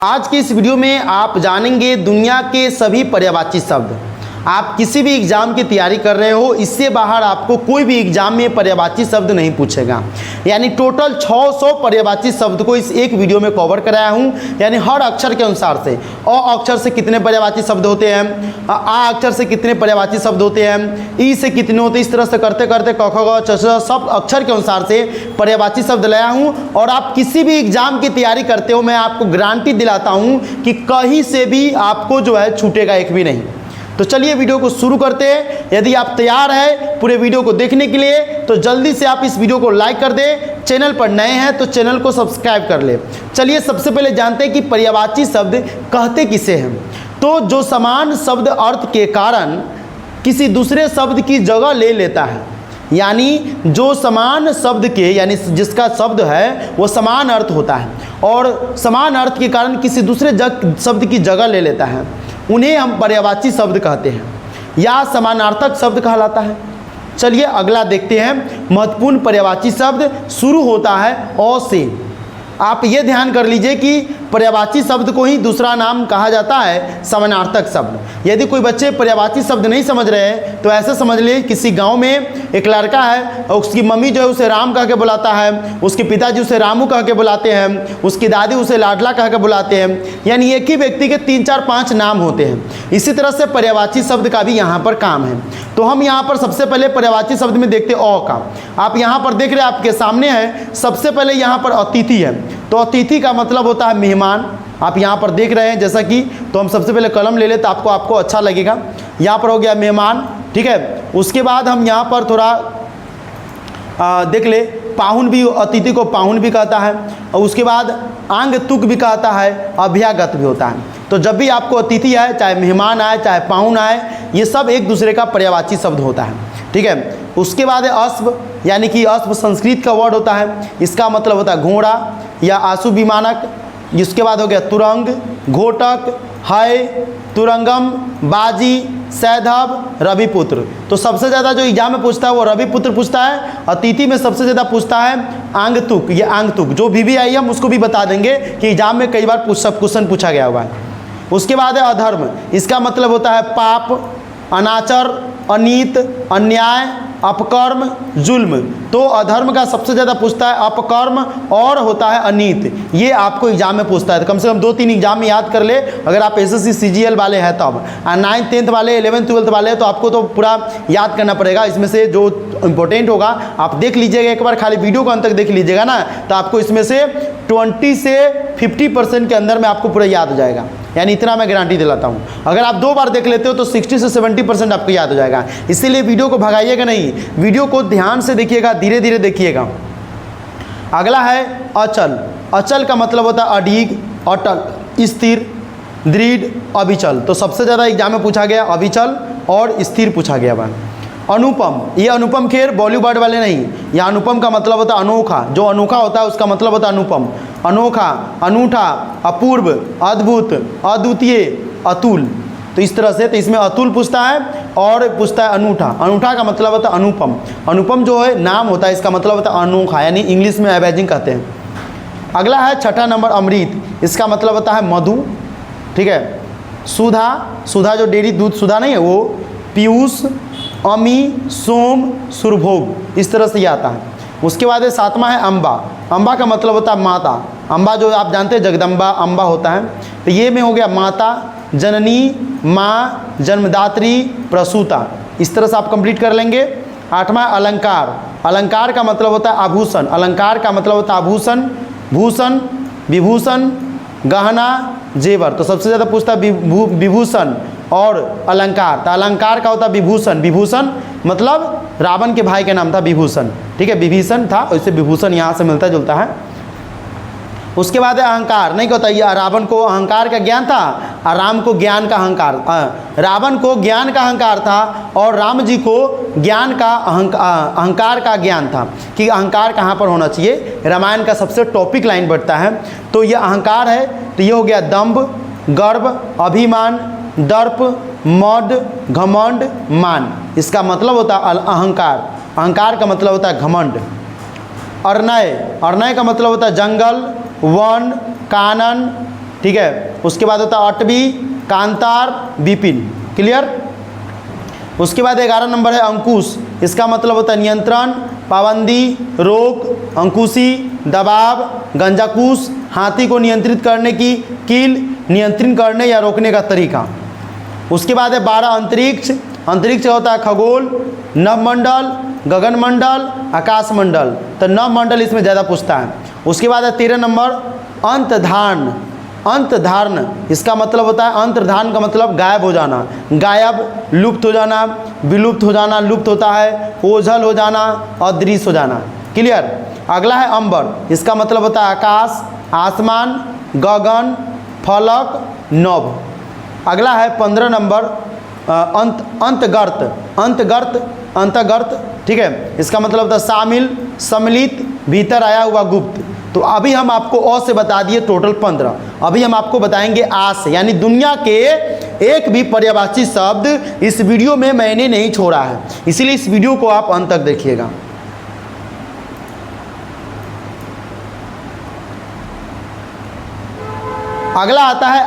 आज के इस वीडियो में आप जानेंगे दुनिया के सभी पर्यायवाची शब्द। आप किसी भी एग्जाम की तैयारी कर रहे हो, इससे बाहर आपको कोई भी एग्जाम में पर्यायवाची शब्द नहीं पूछेगा। यानी टोटल 600 पर्यायवाची शब्द को इस एक वीडियो में कवर कराया हूं। यानी हर अक्षर के अनुसार से अ अक्षर से कितने पर्यायवाची शब्द होते हैं, आ अक्षर से कितने पर्यायवाची शब्द होते हैं, ई से कितने होते हैं, इस तरह से करते करते क ख ग च छ सब अक्षर के अनुसार से पर्यायवाची शब्द लाया हूं। और आप किसी भी एग्जाम की तैयारी करते हो, मैं आपको गारंटी दिलाता हूं कि कहीं से भी आपको जो है छूटेगा एक भी नहीं। तो चलिए वीडियो को शुरू करते हैं। यदि आप तैयार हैं पूरे वीडियो को देखने के लिए तो जल्दी से आप इस वीडियो को लाइक कर दें। चैनल पर नए हैं तो चैनल को सब्सक्राइब कर ले। चलिए सबसे पहले जानते हैं कि पर्यायवाची शब्द कहते किसे हैं। तो जो समान शब्द अर्थ के कारण किसी दूसरे शब्द की जगह ले लेता है, यानी जो समान शब्द के यानी जिसका शब्द है वो समान अर्थ होता है और समान अर्थ के कारण किसी दूसरे शब्द की जगह ले लेता है, उन्हें हम पर्यायवाची शब्द कहते हैं या समानार्थक शब्द कहलाता है। चलिए अगला देखते हैं। महत्वपूर्ण पर्यायवाची शब्द शुरू होता है अ से। आप ये ध्यान कर लीजिए कि पर्यायवाची शब्द को ही दूसरा नाम कहा जाता है समानार्थक शब्द। यदि कोई बच्चे पर्यायवाची शब्द नहीं समझ रहे हैं तो ऐसे समझ लिए किसी गांव में एक लड़का है और उसकी मम्मी जो है उसे राम कह के बुलाता है, उसके पिताजी उसे रामू कह के बुलाते हैं, उसकी दादी उसे लाडला कह के बुलाते हैं। यानी एक ही व्यक्ति के 3 4 5 नाम होते हैं। इसी तरह से पर्यायवाची शब्द का भी यहाँ पर काम है। तो हम यहाँ पर सबसे पहले पर्यायवाची शब्द में देखते अ का। आप यहाँ पर देख रहे हैं, आपके सामने है। सबसे पहले यहाँ पर अतिथि है। तो अतिथि का मतलब होता है मेहमान। आप यहाँ पर देख रहे हैं जैसा कि, तो हम सबसे पहले कलम ले ले तो आपको अच्छा लगेगा। यहाँ पर हो गया मेहमान, ठीक है। उसके बाद हम यहाँ पर थोड़ा देख ले, पाहुन भी, अतिथि को पाहुन भी कहता है। और उसके बाद आंगतुक भी कहता है, अभ्यागत भी होता है। तो जब भी आपको अतिथि आए, चाहे मेहमान आए, चाहे पाहुन आए, ये सब एक दूसरे का पर्यायवाची शब्द होता है, ठीक है। उसके बाद है अश्व, यानी कि अश्व संस्कृत का वर्ड होता है। इसका मतलब होता है घोड़ा या आशु विमानक। इसके बाद हो गया तुरंग, घोटक, है, तुरंगम, बाजी, सैधव, रविपुत्र। तो सबसे ज़्यादा जो एग्जाम में पूछता है वो रविपुत्र पूछता है। अतिथि में सबसे ज़्यादा पूछता है आंगतुक। ये आंगतुक जो भी आई हम उसको भी बता देंगे कि एग्जाम में कई बार क्वेश्चन पूछा गया हुआ है। उसके बाद है अधर्म। इसका मतलब होता है पाप, अनाचर, अनीत, अन्याय, अपकर्म, जुल्म। तो अधर्म का सबसे ज़्यादा पूछता है अपकर्म और होता है अनीत। ये आपको एग्जाम में पूछता है। तो कम से कम 2-3 एग्जाम में याद कर ले अगर आप एसएससी सीजीएल वाले हैं तब। 9th 10th वाले, 11th 12th वाले तो आपको तो पूरा याद करना पड़ेगा। इसमें से जो इम्पोर्टेंट होगा आप देख लीजिएगा, एक बार खाली वीडियो को अंत तक देख लीजिएगा ना, तो आपको इसमें से 20 से 50% के अंदर में आपको पूरा याद हो जाएगा। यानी इतना मैं गारंटी दिलाता हूँ। अगर आप 2 बार देख लेते हो तो 60 से 70% आपको याद हो जाएगा। इसीलिए वीडियो को भगाइएगा नहीं, वीडियो को ध्यान से देखिएगा, धीरे धीरे देखिएगा। अगला है अचल। अचल का मतलब होता है अडिग, अटल, स्थिर, दृढ़, अविचल। तो सबसे ज़्यादा एग्जाम में पूछा गया अविचल और स्थिर पूछा गया बा। अनुपम, ये अनुपम खैर बॉलीवुड वाले नहीं, यह अनुपम का मतलब होता है अनोखा। जो अनोखा होता है उसका मतलब होता है अनुपम। अनोखा, अनूठा, अपूर्व, अद्भुत, अद्वितीय, अतुल। तो इस तरह से, तो इसमें अतुल पूछता है और पूछता है अनूठा। अनूठा का मतलब होता है अनुपम। अनुपम जो है नाम होता है, इसका मतलब होता है अनोखा, यानी इंग्लिश में अमेजिंग कहते हैं। अगला है 6ठा नंबर अमृत। इसका मतलब होता है मधु, ठीक है। सुधा, सुधा जो डेयरी दूध सुधा नहीं है वो, पीयूष, अमी, सोम, सुरभोग, इस तरह से ये आता है। उसके बाद 7वां है अम्बा। अम्बा का मतलब होता है माता। अम्बा जो आप जानते हैं जगदम्बा अम्बा होता है। तो ये में हो गया माता, जननी, माँ, जन्मदात्री, प्रसूता। इस तरह से आप कंप्लीट कर लेंगे। 8वां अलंकार। अलंकार का मतलब होता है आभूषण। अलंकार का मतलब होता है आभूषण, भूषण, विभूषण, गहना, जेवर। तो सबसे ज़्यादा पूछता है विभूषण और अलंकार। तो अलंकार का होता है विभूषण। विभूषण मतलब रावण के भाई का नाम था विभूषण, ठीक है। विभीषण था, उससे विभूषण यहाँ से मिलता जुलता है। उसके बाद है अहंकार। नहीं कहता ये रावण को अहंकार का ज्ञान था और राम को ज्ञान का अहंकार। रावण को ज्ञान का अहंकार था और राम जी को ज्ञान का अहंकार का ज्ञान था कि अहंकार कहाँ पर होना चाहिए। रामायण का सबसे टॉपिक लाइन बढ़ता है। तो ये अहंकार है। तो ये हो गया दंभ, गर्व, अभिमान, दर्प, मद, घमंड, मान। इसका मतलब होता है अहंकार। अहंकार का मतलब होता है घमंड। अर्नय, अर्नय का मतलब होता है जंगल, वन, कानन, ठीक है। उसके बाद होता है अटवी, कांतार, विपिन। क्लियर। उसके बाद 11 नंबर है अंकुश, इसका मतलब होता है नियंत्रण, पाबंदी, रोक, अंकुशी, दबाव, गंजाकुश, हाथी को नियंत्रित करने की कील, नियंत्रण करने या रोकने का तरीका। उसके बाद है 12 अंतरिक्ष, अंतरिक्ष होता है खगोल, नवमंडल, गगनमंडल, आकाशमंडल। तो नवमंडल इसमें ज़्यादा पूछता है। उसके बाद है 13 नंबर अंतधारण, अंतधारण इसका मतलब होता है, अंतर्धान का मतलब गायब हो जाना, गायब, लुप्त हो जाना, विलुप्त हो जाना, लुप्त होता है, ओझल हो जाना, अदृश्य हो जाना। क्लियर। अगला है अंबर, इसका मतलब होता है आकाश, आसमान, गगन, फलक, नभ। अगला है 15 नंबर अंतर्गत, अंतर्गत, अंतर्गत। ठीक है, इसका मतलब होता है शामिल, सम्मिलित, भीतर आया हुआ, गुप्त। तो अभी हम आपको अ से बता दिए टोटल 15। अभी हम आपको बताएंगे आ से, यानी दुनिया के एक भी पर्यायवाची शब्द इस वीडियो में मैंने नहीं छोड़ा है, इसीलिए इस वीडियो को आप अंत तक देखिएगा। अगला आता है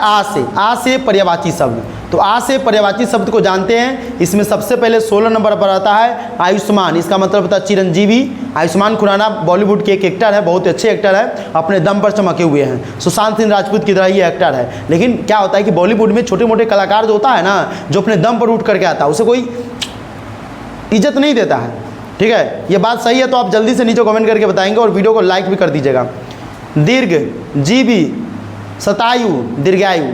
आ से पर्यायवाची शब्द। तो आ से पर्यायवाची शब्द को जानते हैं। इसमें सबसे पहले 16 नंबर पर आता है आयुष्मान, इसका मतलब होता है चिरंजीवी। आयुष्मान खुराना बॉलीवुड के एक एक्टर है, बहुत अच्छे एक्टर है, अपने दम पर चमके हुए हैं। सुशांत सिंह राजपूत की तरह ये एक्टर है। लेकिन क्या होता है कि बॉलीवुड में छोटे मोटे कलाकार जो होता है ना, जो अपने दम पर उठ करके आता है, उसे कोई इज्जत नहीं देता है। ठीक है, ये बात सही है तो आप जल्दी से नीचे कमेंट करके बताएंगे और वीडियो को लाइक भी कर दीजिएगा। दीर्घ, जीवी, शतायु, दीर्घायु।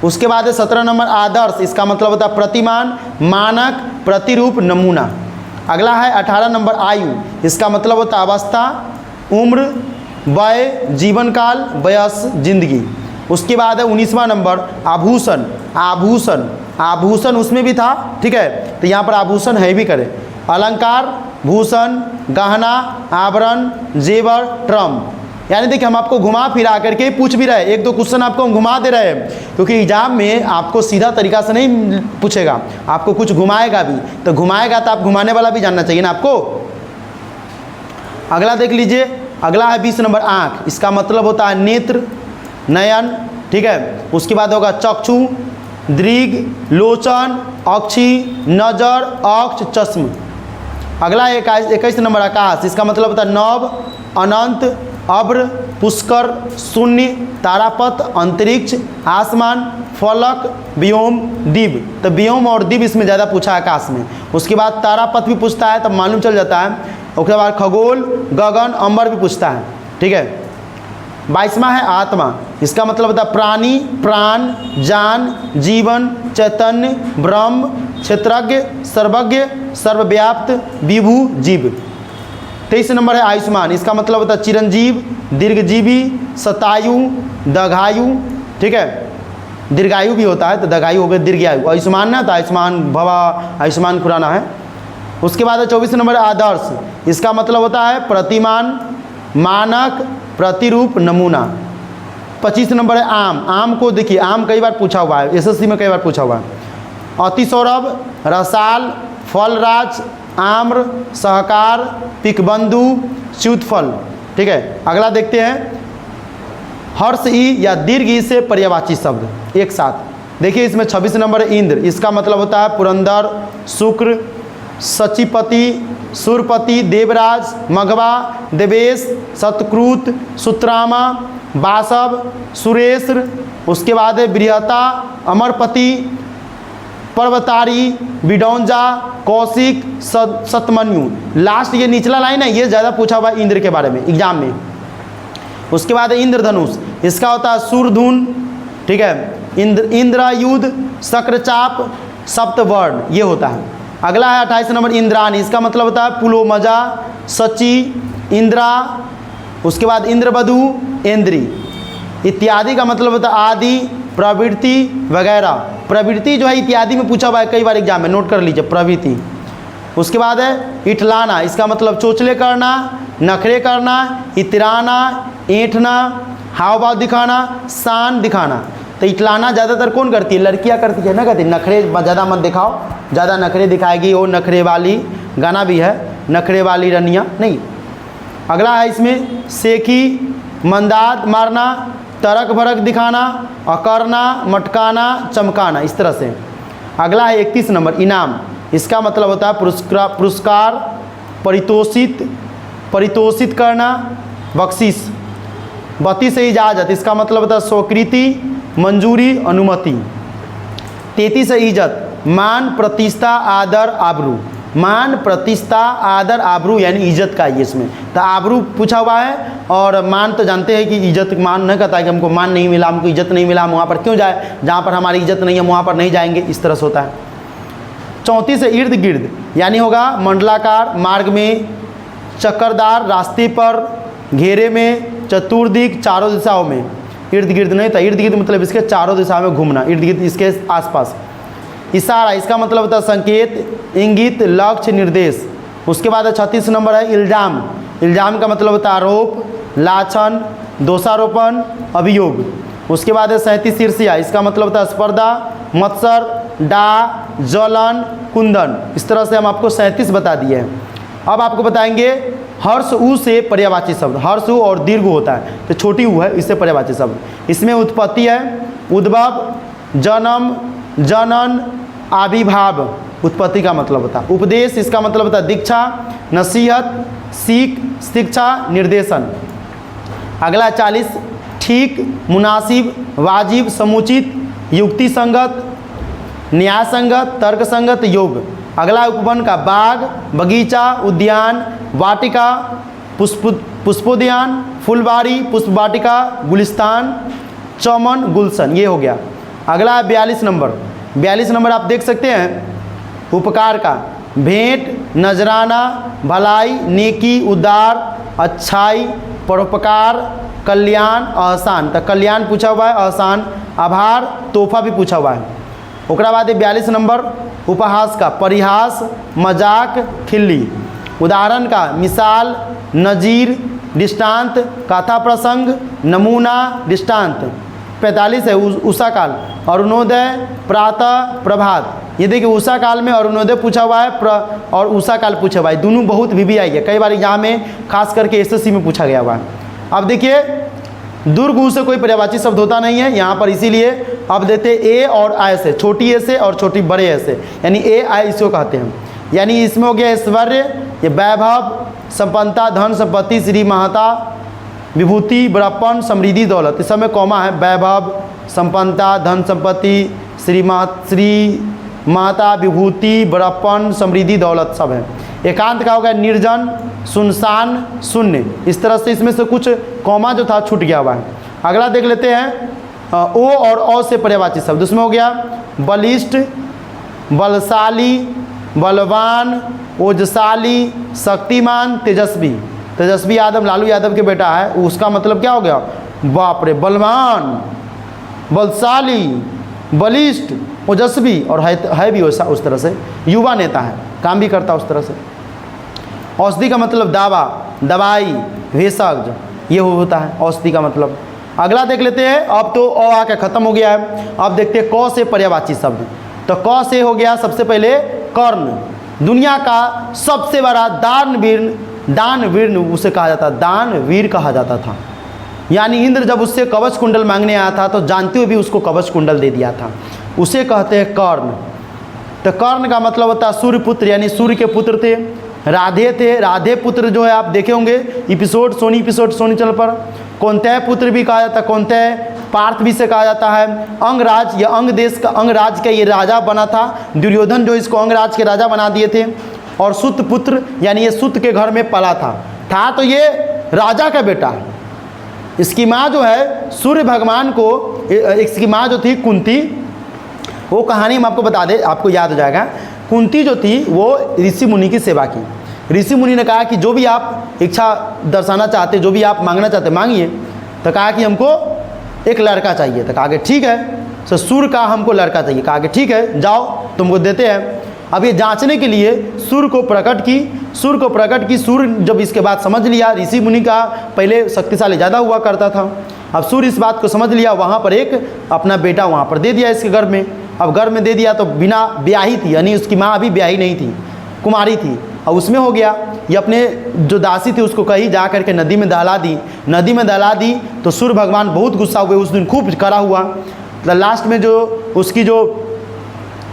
उसके बाद है 17 नंबर आदर्श, इसका मतलब होता है प्रतिमान, मानक, प्रतिरूप, नमूना। अगला है 18 नंबर आयु, इसका मतलब होता है अवस्था, उम्र, वय, जीवन काल, वयस, जिंदगी। उसके बाद है 19वां नंबर आभूषण, आभूषण, आभूषण उसमें भी था। ठीक है, तो यहाँ पर आभूषण है भी करे। अलंकार, भूषण, गहना, आवरण, जेवर, ट्रम। यानी देखिए हम आपको घुमा फिरा करके पूछ भी रहे, एक दो क्वेश्चन आपको हम घुमा दे रहे हैं, क्योंकि एग्जाम में आपको सीधा तरीका से नहीं पूछेगा, आपको कुछ घुमाएगा भी। तो घुमाएगा तो आप घुमाने वाला भी जानना चाहिए ना आपको। अगला देख लीजिए, अगला है 20 नंबर आँख, इसका मतलब होता है नेत्र, नयन। ठीक है, उसके बाद होगा चक्षु, दृग, लोचन, अक्षी, नजर, अक्ष, चश्म। अगला 21 नंबर आकाश, इसका मतलब होता है नभ, अनंत, अब्र, पुष्कर, शून्य, तारापथ, अंतरिक्ष, आसमान, फलक, व्योम, दिव। तो व्योम और दिव इसमें ज़्यादा पूछा है आकाश में। उसके बाद तारापथ भी पूछता है, तब मालूम चल जाता है। उसके बाद खगोल, गगन, अंबर भी पूछता है। ठीक है, 22वां है आत्मा, इसका मतलब होता है प्राणी, प्राण, जान, जीवन, चैतन्य, ब्रह्म, क्षेत्रज्ञ, सर्वज्ञ, सर्वव्याप्त, विभु, जीव। 23 नंबर है आयुष्मान, इसका मतलब होता है चिरंजीव, दीर्घजीवी, शतायु, दीर्घायु। ठीक है, दीर्घायु भी होता है तो दीर्घायु हो गया दीर्घायु। आयुष्मान ना तो आयुष्मान भवा, आयुष्मान खुराना है। उसके बाद है 24 नंबर आदर्श, इसका मतलब होता है प्रतिमान, मानक, प्रतिरूप, नमूना। 25 नंबर है आम, आम को देखिए आम कई बार पूछा हुआ है, एसएससी में कई बार पूछा हुआ है। अतिसौरभ, रसाल, फलराज, आम्र, सहकार, पिकबंधु, च्युतफल। ठीक है, अगला देखते हैं हर्ष ई या दीर्घ ई से पर्यायवाची शब्द एक साथ। देखिए इसमें 26 नंबर इंद्र, इसका मतलब होता है पुरंदर, शुक्र, सचिपति, सुरपति, देवराज, मघवा, देवेश, सतकृत, सुत्रामा, बासव, सुरेश। उसके बाद है बृहता, अमरपति, पर्वतारी, बिडौंजा, कौशिक, सतमन्यु। लास्ट ये निचला लाइन है, ये ज़्यादा पूछा हुआ इंद्र के बारे में एग्जाम में। उसके बाद है इंद्रधनुष, इसका होता है सूर्यधुन। ठीक है, इंद्रायुध, शक्रचाप, सप्तवर्ण, ये होता है। अगला है 28 नंबर इंद्राणी, इसका मतलब होता है पुलोमजा, सची, इंद्रा। उसके बाद इंद्रवधु, इंद्री इत्यादि का मतलब होता है आदि, प्रवृत्ति वगैरह। प्रवृत्ति जो है इत्यादि में पूछा हुआ है कई बार एग्जाम में, नोट कर लीजिए प्रवृत्ति। उसके बाद है इठलाना, इसका मतलब चोचले करना, नखरे करना, इतराना, ऐंठना, हाव भाव दिखाना, शान दिखाना। तो इठलाना ज़्यादातर कौन करती है? लड़कियां करती है ना, कहती नखरे ज़्यादा मत दिखाओ, ज़्यादा नखरे दिखाएगी वो नखरे वाली, गाना भी है नखरे वाली रनिया नहीं। अगला है इसमें सेखी, मंदाद मारना, तरक भरक दिखाना, अकरना, मटकाना, चमकाना, इस तरह से। अगला है 31 नंबर इनाम। इसका मतलब होता है पुरस्कार, परितोषित करना, बख्शिश। 32 है इजाज़त। इसका मतलब होता है स्वीकृति, मंजूरी, अनुमति। 33 है इज्जत, मान, प्रतिष्ठा, आदर, आबरू। मान, प्रतिष्ठा, आदर, आबरू यानी इज्जत का ये इसमें। तो आबरू पूछा हुआ है और मान तो जानते हैं कि इज्जत, मान नहीं कहता है कि हमको मान नहीं मिला, हमको इज्जत नहीं मिला, हम वहाँ पर क्यों जाए, जहाँ पर हमारी इज्जत नहीं है वहाँ पर नहीं जाएंगे, इस तरह से होता है। 34 है इर्द गिर्द, यानी होगा मंडलाकार, मार्ग में, चक्करदार, रास्ते पर, घेरे में, चतुर्दिक, चारों दिशाओं में। इर्द गिर्द नहीं था, इर्द गिर्द मतलब इसके चारों दिशाओं में घूमना, इर्द गिर्द इसके आसपास। इशारा, इसका मतलब होता है संकेत, इंगित, लक्ष्य, निर्देश। उसके बाद 36 नंबर है इल्ज़ाम। इल्ज़ाम का मतलब होता है आरोप, लाछन, दोषारोपण, अभियोग। उसके बाद है 37 ईर्ष्या। इसका मतलब होता है स्पर्धा, मत्सर, डा, जलन, कुंदन। इस तरह से हम आपको 37 बता दिए हैं। अब आपको बताएंगे हर्ष ऊ से पर्यायवाची शब्द। हर्ष ऊ और दीर्घ होता है तो छोटी ऊ है, इससे पर्यायवाची शब्द। इसमें उत्पत्ति है, उद्भव, जन्म, जनन, आविर्भाव। उत्पत्ति का मतलब होता है। उपदेश, इसका मतलब होता है दीक्षा, नसीहत, सीख, शिक्षा, निर्देशन। अगला 40 ठीक, मुनासिब, वाजिब, समुचित, युक्ति संगत, न्याय संगत, तर्क संगत, योग। अगला उपवन का बाग, बगीचा, उद्यान, वाटिका, पुष्पोद्यान, फुलबाड़ी, पुष्पवाटिका, गुलिस्तान, चमन, गुलशन, ये हो गया। अगला है 42 नंबर। 42 नंबर आप देख सकते हैं उपकार का, भेंट, नजराना, भलाई, नेकी, उदार, अच्छाई, परोपकार, कल्याण, एहसान। तो कल्याण पूछा हुआ है, एहसान, आभार, तोहफा भी पूछा हुआ है। ओकरा बाद 42 नंबर उपहास का, परिहास, मजाक, खिल्ली। उदाहरण का, मिसाल, नजीर, दृष्टांत, कथा प्रसंग, नमूना, दृष्टांत। 45 है उषा काल, अरुणोदय, प्रातः, प्रभात। ये देखिए उषा काल में अरुणोदय पूछा हुआ है और उषा काल पूछा हुआ है, दोनों बहुत VBI है, कई बार एग्जाम में खास करके SSC में पूछा गया हुआ है। अब देखिए दुर्ग ऊ से कोई पर्यायवाची शब्द होता नहीं है यहाँ पर, इसीलिए अब देते ए और आय से, छोटी ए से और छोटी बड़े ए से, यानी ए आय इसको कहते हैं। यानी इसमें हो गया ऐश्वर्य, ये वैभव, संपन्नता, धन संपत्ति, श्री महता, विभूति, बड़प्पन, समृद्धि, दौलत। इस समय कॉमा है, वैभव, संपन्नता, धन संपत्ति, श्री महता, विभूति, बड़प्पन, समृद्धि, दौलत सब है। एकांत का हो गया निर्जन, सुनसान, शून्य। इस तरह से इसमें से कुछ कॉमा जो था छूट गया हुआ है। अगला देख लेते हैं ओ और औ से पर्यायवाची शब्द। उसमें हो गया बलिष्ठ, बलशाली, बलवान, ओजशाली, शक्तिमान, तेजस्वी। तेजस्वी यादव लालू यादव के बेटा है, उसका मतलब क्या हो गया, बाप रे, बलवान, बलशाली, बलिष्ठ, ओजस्वी और है भी वैसा उस तरह से, युवा नेता है, काम भी करता उस तरह से। औषधि का मतलब दावा, दवाई, भेषज, ये होता है औषधि का मतलब। अगला देख लेते हैं। अब तो अ आके खत्म हो गया है। अब देखते हैं क से पर्यायवाची शब्द। तो क से हो गया सबसे पहले कर्ण। दुनिया का सबसे बड़ा दानवीर उसे कहा जाता, दानवीर कहा जाता था। यानी इंद्र जब उससे कवच कुंडल मांगने आया था तो जानते हुए भी उसको कवच कुंडल दे दिया था, उसे कहते हैं कर्ण। तो कर्ण का मतलब होता है सूर्यपुत्र, यानी सूर्य के पुत्र थे। राधे थे, राधे पुत्र जो है आप देखे होंगे एपिसोड सोनी चैनल पर। कौंतेय पुत्र भी कहा जाता है, कौंतेय, पार्थ भी से कहा जाता है। अंगराज या अंग देश का, अंगराज का ये राजा बना था, दुर्योधन जो इसको अंगराज के राजा बना दिए थे। और सुत पुत्र, यानी ये सुत के घर में पला था तो ये राजा का बेटा। इसकी माँ जो है सूर्य भगवान को, इसकी माँ जो थी कुंती, वो कहानी हम आपको बता दें, आपको याद हो जाएगा। कुंती जो थी वो ऋषि मुनि की सेवा की। ऋषि मुनि ने कहा कि जो भी आप इच्छा दर्शाना चाहते, जो भी आप मांगना चाहते मांगिए। तो कहा कि हमको एक लड़का चाहिए। तो कहा कि ठीक है, तो सूर्य का हमको लड़का चाहिए। कहा कि ठीक है, जाओ तुमको देते हैं। अब ये जांचने के लिए सूर्य को प्रकट की। सूर्य जब इसके बाद समझ लिया, ऋषि मुनि का पहले शक्तिशाली ज़्यादा हुआ करता था, अब सूर्य इस बात को समझ लिया, वहाँ पर एक अपना बेटा वहाँ पर दे दिया इसके गर्भ में। अब गर्भ में दे दिया तो बिना ब्याही थी, यानी उसकी माँ अभी ब्याही नहीं थी, कुमारी थी। और उसमें हो गया, ये अपने जो दासी थी उसको कही जा करके नदी में दहला दी। नदी में दहला दी तो सूर्य भगवान बहुत गुस्सा हुए, उस दिन खूब कड़ा हुआ। तो लास्ट में जो उसकी जो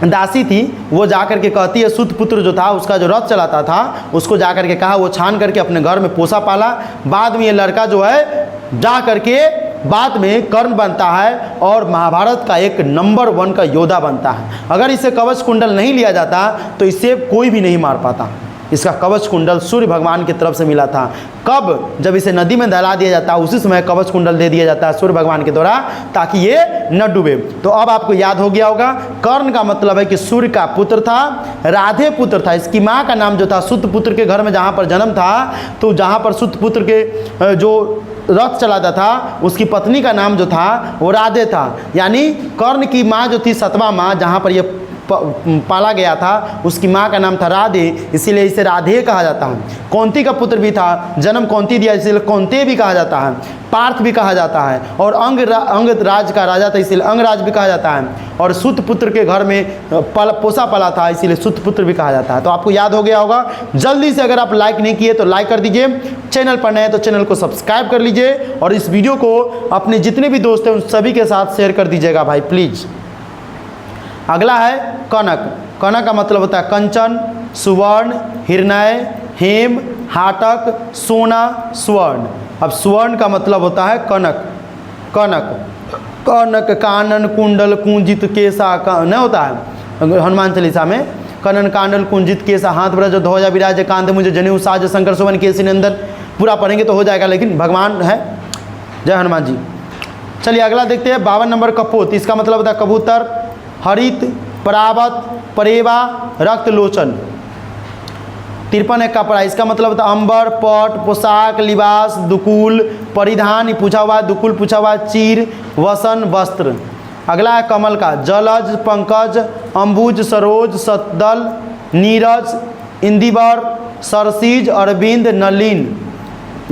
दासी थी वो जा करके कहती है, सूत पुत्र जो था उसका जो रथ चलाता था उसको जा करके कहा, वो छान करके अपने घर में पोसा पाला। बाद में ये लड़का जो है जा करके बाद में कर्ण बनता है और महाभारत का एक नंबर 1 का योद्धा बनता है। अगर इसे कवच कुंडल नहीं लिया जाता तो इसे कोई भी नहीं मार पाता। इसका कवच कुंडल सूर्य भगवान की तरफ से मिला था। कब? जब इसे नदी में दहला दिया जाता है उसी समय कवच कुंडल दे दिया जाता है सूर्य भगवान के द्वारा, ताकि ये न डूबे। तो अब आपको याद हो गया होगा, कर्ण का मतलब है कि सूर्य का पुत्र था, राधे पुत्र था। इसकी माँ का नाम जो था, सूत पुत्र के घर में जहाँ पर जन्म था, तो जहाँ पर सूत पुत्र के जो रथ चलाता था उसकी पत्नी का नाम जो था वो राधे था। यानी कर्ण की माँ जो थी, सतवा माँ जहाँ पर ये पाला गया था, उसकी माँ का नाम था राधे, इसीलिए इसे राधे कहा जाता है। कौंती का पुत्र भी था, जन्म कौंती दिया इसीलिए कौंते भी कहा जाता है। पार्थ भी कहा जाता है, और अंग राज का राजा था इसीलिए अंगराज भी कहा जाता है। और सूत पुत्र के घर में पोसा पला था इसीलिए सूत पुत्र भी कहा जाता है। तो आपको याद हो गया होगा। जल्दी से अगर आप लाइक नहीं किए तो लाइक कर दीजिए, चैनल पर नए हैं तो चैनल को सब्सक्राइब कर लीजिए, और इस वीडियो को अपने जितने भी दोस्त हैं उन सभी के साथ शेयर कर दीजिएगा भाई प्लीज़। अगला है कनक। कनक का मतलब होता है कंचन, सुवर्ण, हिरण्य, हेम, हाटक, सोना, स्वर्ण। अब स्वर्ण का मतलब होता है कनक। कनक कनक कानन कुंडल कुंजित केसा का न होता है हनुमान चालीसा में, कनन कांडल कुंजित केसा हाथ ब्रज ध्वजा विराज कांध मुझे जनेऊ साज शंकर सुवन केसी नंदन। पूरा पढ़ेंगे तो हो जाएगा, लेकिन भगवान है। जय हनुमान जी। चलिए अगला देखते हैं 52 नंबर कपोत। इसका मतलब होता है कबूतर, हरित, परावत, परेवा, रक्त लोचन। 53 है कपड़ा। इसका मतलब होता है अंबर, पट, पोशाक, लिबास, दुकुल, परिधान पूछा हुआ, दुकुल पूछा हुआ, चीर, वसन, वस्त्र। अगला है कमल का, जलज, पंकज, अंबुज, सरोज, सतदल, नीरज, इंदिवर, सरसीज, अरविंद, नलिन,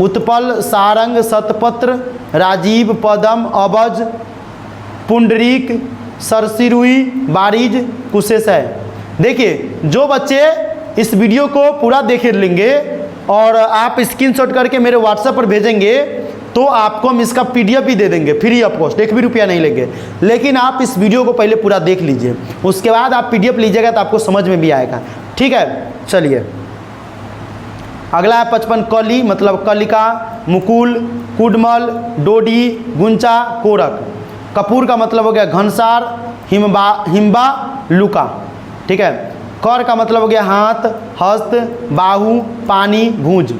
उत्पल, सारंग, शतपत्र, राजीव, पदम, अबज, पुंडरीक, सरसिरुई, बारीज, कुशेश है। देखिए जो बच्चे इस वीडियो को पूरा देख लेंगे और आप स्क्रीनशॉट करके मेरे व्हाट्सएप पर भेजेंगे तो आपको हम इसका PDF भी दे देंगे फ्री ऑफ कॉस्ट, 1 भी रुपया नहीं लेंगे। लेकिन आप इस वीडियो को पहले पूरा देख लीजिए, उसके बाद आप PDF लीजिएगा तो आपको समझ में भी आएगा। ठीक है, चलिए अगला है 55 कली, मतलब कलिका, मुकुल, कुडमल, डोडी, गुंचा, कोरक। कपूर का मतलब हो गया घनसार, हिम्बा, लुका। ठीक है। कर का मतलब हो गया हाथ, हस्त, बाहु, पानी, भुज।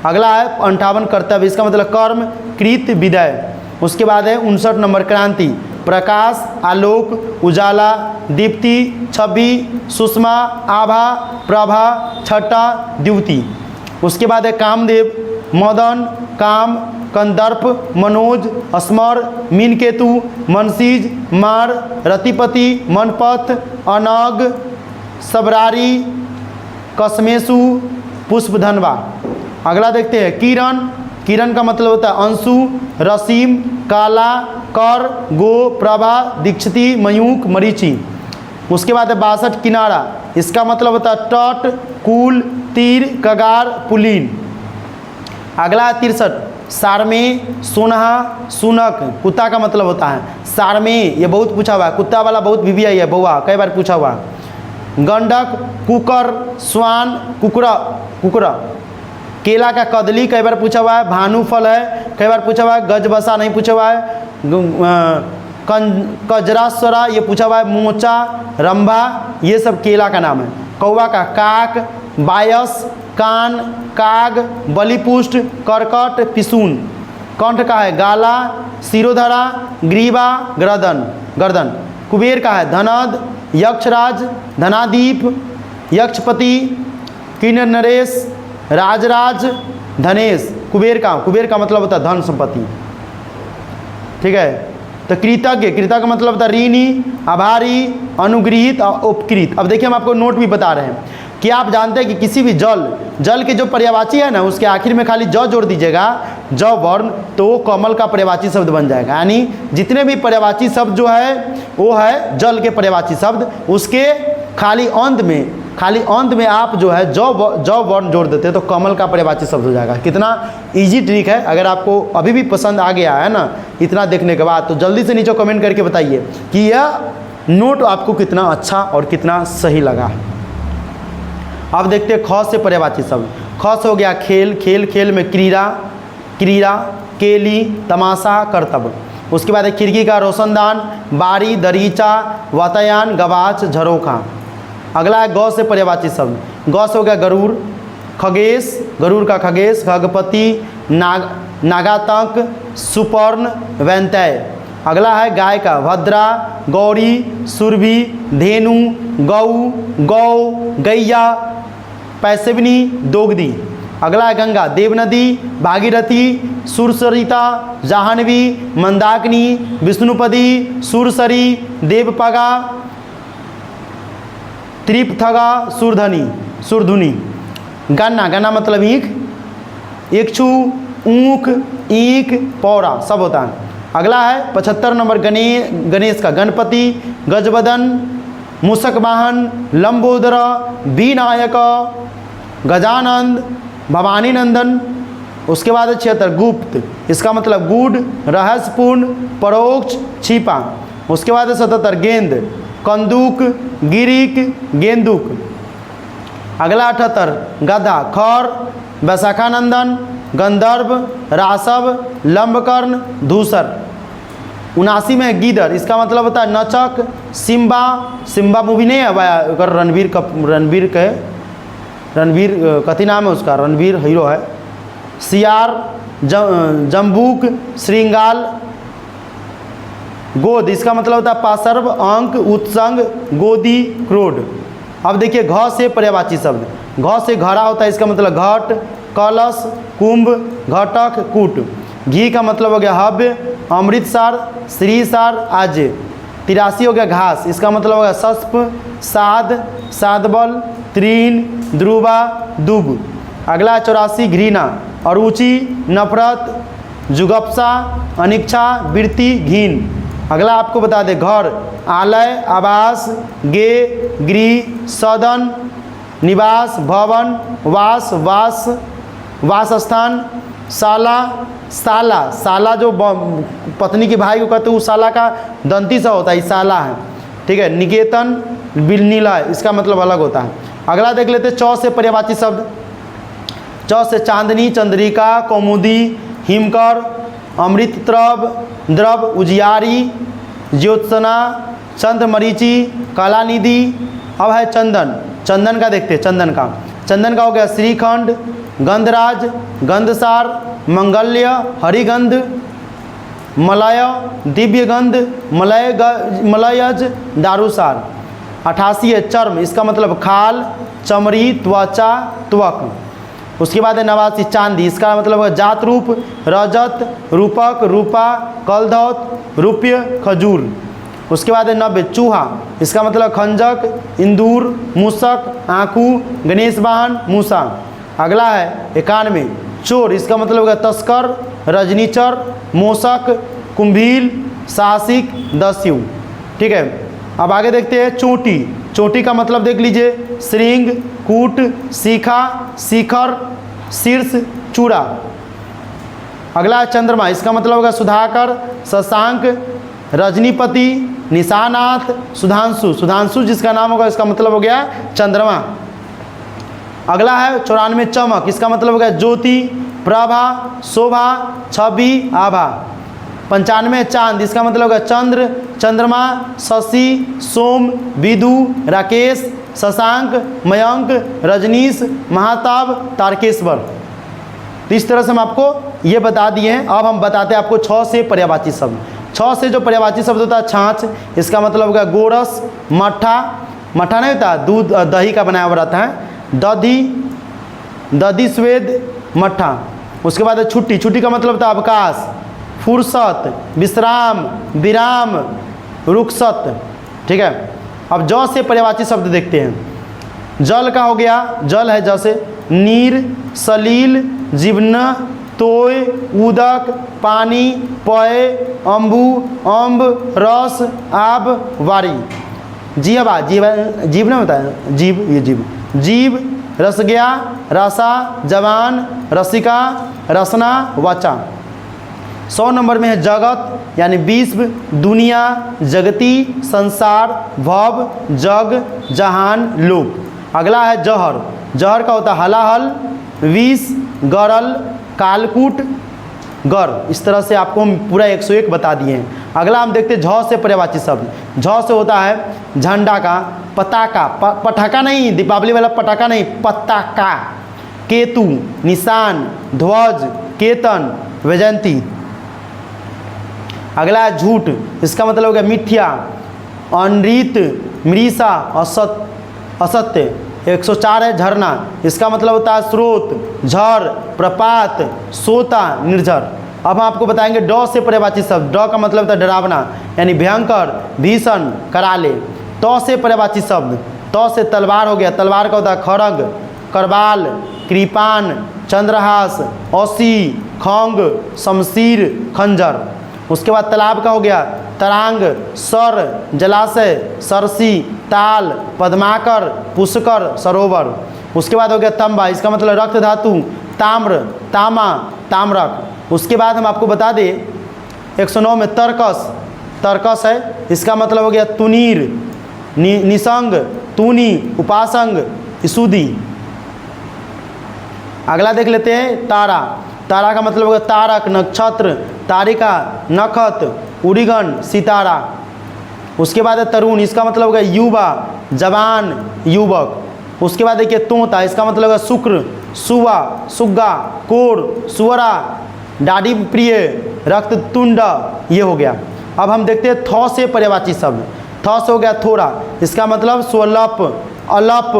अगला है 58 कर्तव्य। इसका मतलब कर्म, कृत, विदय। उसके बाद है 59 नंबर क्रांति, प्रकाश, आलोक, उजाला, दीप्ति, छवि, सुषमा, आभा, प्रभा, छटा, द्युति। उसके बाद है कामदेव, मदन, काम, कंदर्प, मनोज, स्मर, मीनकेतु, मनसीज, मार, रतिपति, मनपथ, अनग, सबरारी, कसमेशु, पुष्पधनवा। अगला देखते हैं किरण। किरण का मतलब होता है अंशु, रसीम, काला, कर, गो, प्रभा, दीक्षिती, मयूख, मरीचि। उसके बाद है 62 किनारा। इसका मतलब होता है तट, कुल, तीर, कगार, पुलीन। अगला है 63 सारमे, सोनहा, सुनक। कुत्ता का मतलब होता है सारमे, ये बहुत पूछा हुआ है, कुत्ता वाला बहुत भी है बउआ, कई बार पूछा हुआ। गंडक, कुकर, स्वान, कुकरा, कुकरा। केला का कदली कई बार पूछा हुआ है। भानु फल है, कई बार पूछा हुआ है। गजबसा नहीं पूछा हुआ है। कजरास्वरा ये पूछा हुआ है। मोचा, रंभा, ये सब केला का नाम है। कौवा का काक, बायस, कान, काग, बलिपुष्ट, करकट, पिसून। कंठ का है गाला, शिरोधरा, ग्रीवा, गर्दन, गर्दन। कुबेर का है धनद, यक्षराज, धनादीप, यक्षपति, किन्नर नरेश, राजराज, धनेश। कुबेर का मतलब होता है धन संपत्ति। ठीक है। तो कृतज्ञ, कृतज्ञ का मतलब होता है ऋणी, आभारी, अनुग्रहित और उपकृत। अब देखिए हम आपको नोट भी बता रहे हैं कि आप जानते हैं कि किसी भी जल के जो पर्यायवाची है ना, उसके आखिर में खाली ज जोड़ दीजिएगा, ज वर्ण, तो वो कमल का पर्यायवाची शब्द बन जाएगा। यानी जितने भी पर्यायवाची शब्द जो है वो है जल के पर्यायवाची शब्द, उसके खाली अंत में खाली अंत में आप जो है जॉब वर्ण जोड़ देते हैं तो कमल का पर्यायवाची शब्द हो जाएगा। कितना इजी ट्रिक है, अगर आपको अभी भी पसंद आ गया है ना इतना देखने के बाद, तो जल्दी से नीचे कमेंट करके बताइए कि यह नोट आपको कितना अच्छा और कितना सही लगा। अब देखते हैं ख से पर्यायवाची शब्द। ख से हो गया खेल, खेल खेल में क्रीड़ा, क्रीड़ा, केली, तमाशा, कर्तव्य। उसके बाद है खिड़की का रोशनदान, बारी, दरीचा, वातायन, गवाच, झरोखा। अगला है गौ से पर्यायवाची शब्द। गौ से हो गया गरुड़, खगेश, गरुड़ का खगेश, खगपति, नागातंक, सुपर्ण, वैंतय। अगला है गाय का भद्रा, गौरी, सुरभि, धेनु, गौ, गौ, गैया, पैसविनी, दोगदी। अगला है गंगा, देवनदी, भागीरथी, सुरसरिता, जाह्नवी, मंदाकिनी, विष्णुपदी, सुरसरी, देवपगा, त्रिपथगा, सुरधनी, सुरधुनी। गन्ना, गन्ना मतलब ईख, इक्षु, ऊख, ईख, पौरा सब होता है। अगला है 75 नंबर गणेश का गणपति, गजवदन, मूषक वाहन, लंबोदर, विनायक, गजानंद, भवानी नंदन। उसके बाद है 76 गुप्त, इसका मतलब गूढ़, रहस्यपूर्ण, परोक्ष, छिपा। उसके बाद है 77 गेंद, कंदूक, गिरिक, गेंदुक। अगला 78 गधा, खर, वैशाखानंदन, गंधर्व, रासव, लंबकर्ण, धूसर। 79 में गीदड़, इसका मतलब होता है नचक, सिम्बा, सिम्बा मूवी नहीं है रणवीर कथी नाम है उसका, रणवीर हीरो है। सियार, जम्बूक, श्रृंगाल, गोद, इसका मतलब होता है पार्श्व, अंक, उत्संग, गोदी, क्रोड। अब देखिए घ से पर्यायवाची शब्द। घ से घड़ा होता है, इसका मतलब घट, कलश, कुंभ, घटक, कूट। घी का मतलब हो गया हव्य, अमृतसर, श्रीसार, आज्य। 83 हो गया घास, इसका मतलब हो गया शस्प, साध, साधबल, तृण, ध्रुवा, दुब। अगला 84 घृणा, अरुचि, नफरत, जुगप्सा, अनिच्छा, वृत्ति, घिन। अगला आपको बता दें घर, आलय, आवास, गे, गृह, सदन, निवास, भवन, वास, वास स्थान, शाला, साला। साला जो पत्नी के भाई को कहते हैं, उस साला का दंती सा होता है, साला है, ठीक है। निकेतन, बिलनिलय, इसका मतलब अलग होता है। अगला देख लेते हैं चौ से पर्यायवाची शब्द। चौ से चांदनी, चंद्रिका, कौमुदी, हिमकर, अमृत द्रव, उजियारी, ज्योत्सना, चंद्रमरीचि, कलानिधि। अब है चंदन, चंदन का देखते हैं। चंदन का हो गया श्रीखंड, गंधराज, गंधसार, मंगल्य, हरिगंध, मलय, दिव्यगंध, मलयज, दारुसार। 88 है चर्म, इसका मतलब खाल, चमड़ी, त्वचा, त्वक। उसके बाद है 89 चांदी, इसका मतलब है जात रूप, रजत, रूपक, रूपा, कलधौत, रुप्य, खजूर। उसके बाद है 90 चूहा, इसका मतलब खंजक, इंदूर, मूषक, आंकू, गणेश वाहन, मूसा। अगला है 91 चोर, इसका मतलब है तस्कर, रजनीचर, मोशक, कुंभील, साहसिक, दस्यु, ठीक है। अब आगे देखते हैं चोटी। चोटी का मतलब देख लीजिए श्रृंग, कूट, शिखा, शिखर, शीर्ष, चूड़ा। अगला है चंद्रमा, इसका मतलब होगा सुधाकर, शशांक, रजनीपति, निशानाथ, सुधांशु। सुधांशु जिसका नाम होगा इसका मतलब हो गया चंद्रमा। अगला है 94 चमक, इसका मतलब हो गया ज्योति, प्रभा, शोभा, छवि, आभा। 95 चांद, इसका मतलब होगा चंद्र, चंद्रमा, शशि, सोम, विदु, राकेश, शशांक, मयंक, रजनीश, महाताब, तारकेश्वर। तो इस तरह से हम आपको ये बता दिए हैं। अब हम बताते हैं आपको 6 से पर्यायवाची शब्द। 6 से जो पर्यायवाची शब्द होता है छाछ, इसका मतलब होगा गोरस, मट्ठा, मट्ठा नहीं होता दूध दही का बनाया हुआ रहता है, दधी, दधी स्वेद, मट्ठा। उसके बाद है छुट्टी, छुट्टी का मतलब होता है अवकाश, फुर्सत, विश्राम, विराम, रुखसत, ठीक है। अब ज से पर्यायवाची शब्द देखते हैं। जल का हो गया, जल है जैसे नीर, सलील, जीवना, तोय, उदक, पानी, पय, अम्बु, अम्ब, रस, आब, वारी। जीवा, जीव ना बताया, जीव, ये जीव, रसज्ञा, रसा, जवान, रसिका, रसना, वाचा। 100 नंबर में है जगत यानी विश्व, दुनिया, जगती, संसार, भव, जग, जहान, लोक। अगला है जहर। जहर का होता है हलाहल, विष, गरल, कालकूट, गर। इस तरह से आपको हम पूरा 101 बता दिए हैं। अगला हम देखते हैं झ से पर्यायवाची शब्द। झ से होता है झंडा का, पताका, पटाखा नहीं, दीपावली वाला पटाखा नहीं, पताका, केतु, निशान, ध्वज, केतन, वैजयंती। अगला है झूठ। इसका मतलब हो गया मिथ्या, अनृत, मृषा, असत्य। 104 है झरना। इसका मतलब होता है स्रोत, झर, प्रपात, सोता, निर्झर। अब हम आपको बताएंगे ड से पर्यायवाची शब्द। ड का मतलब होता है डरावना यानी भयंकर, भीषण, कराले। त से पर्यायवाची शब्द। त से तलवार हो गया। तलवार का होता है खड़ग, करबाल, कृपान, चंद्रहास, औसी, खंग, शमशीर, खंजर। उसके बाद तालाब का हो गया तरांग, सर, जलाशय, सरसी, ताल, पद्माकर, पुष्कर, सरोवर। उसके बाद हो गया तंबा। इसका मतलब रक्त धातु, ताम्र, तामा, ताम्रक। उसके बाद हम आपको बता दें 109 में तर्कस। तर्कस है। इसका मतलब हो गया तुनीर, निसंग, तूनी, उपासंग, इसुदी। अगला देख लेते हैं तारा। तारा का मतलब हो गया तारक, नक्षत्र, तारिका, नखत, उड़ीगन, सितारा। उसके बाद है तरुण। इसका मतलब हो गया युवा, जवान, युवक। उसके बाद देखिए तोता। इसका मतलब होगा शुक्र, सुवा, सुग्गा, कोर, सुअरा, डाडी प्रिय, रक्त तुंड। ये हो गया। अब हम देखते हैं थ से पर्यायवाची शब्द। थ से हो गया थोड़ा। इसका मतलब स्वल्प, अलप,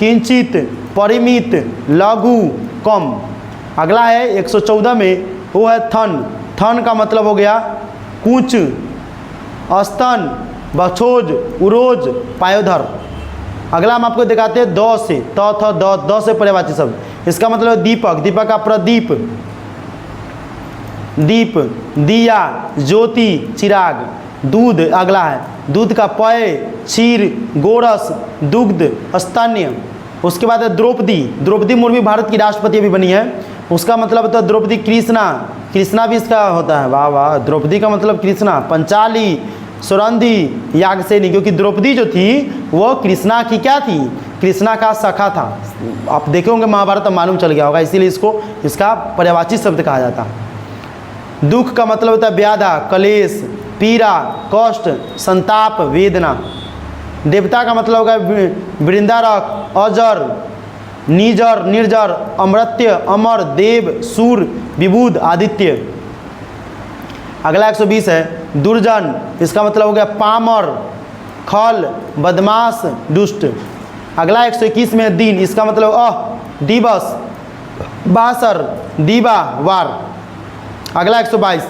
किंचित, परिमित, लघु, कम। अगला है 114 में, वो है थन। थन का मतलब हो गया कूच, स्तन, बछोज, उरोज, पायोधर। अगला हम आपको दिखाते हैं द से। त थ द से पर्यायवाची शब्द। इसका मतलब है दीपक। दीपक का प्रदीप, दीप, दिया, ज्योति, चिराग। दूध अगला है। दूध का पय, क्षीर, गोरस, दुग्ध, स्तन्य। उसके बाद है द्रौपदी। द्रौपदी मुर्मू भारत की राष्ट्रपति भी बनी है। उसका मतलब होता है द्रौपदी कृष्णा। कृष्णा भी इसका होता है। वाह वाह। द्रौपदी का मतलब कृष्णा। पंचाली, सुरंधी, यागसेनी। क्योंकि द्रौपदी जो थी वो कृष्णा की क्या थी? कृष्णा का सखा था। आप देखे होंगे महाभारत में, मालूम चल गया होगा, इसीलिए इसका पर्यायवाची शब्द कहा जाता है। दुख का मतलब होता है व्याधा, कलेश, पीड़ा, कष्ट, संताप, वेदना। देवता का मतलब होगा वृंदारक, अजर, निजर, निर्जर, अमृत्य, अमर, देव, सूर, विबुध, आदित्य। अगला 120 है दुर्जन। इसका मतलब हो गया पामर, खल, बदमाश, दुष्ट। अगला 121 में दिन। इसका मतलब दिवस, बासर, दीवा, वार। अगला 122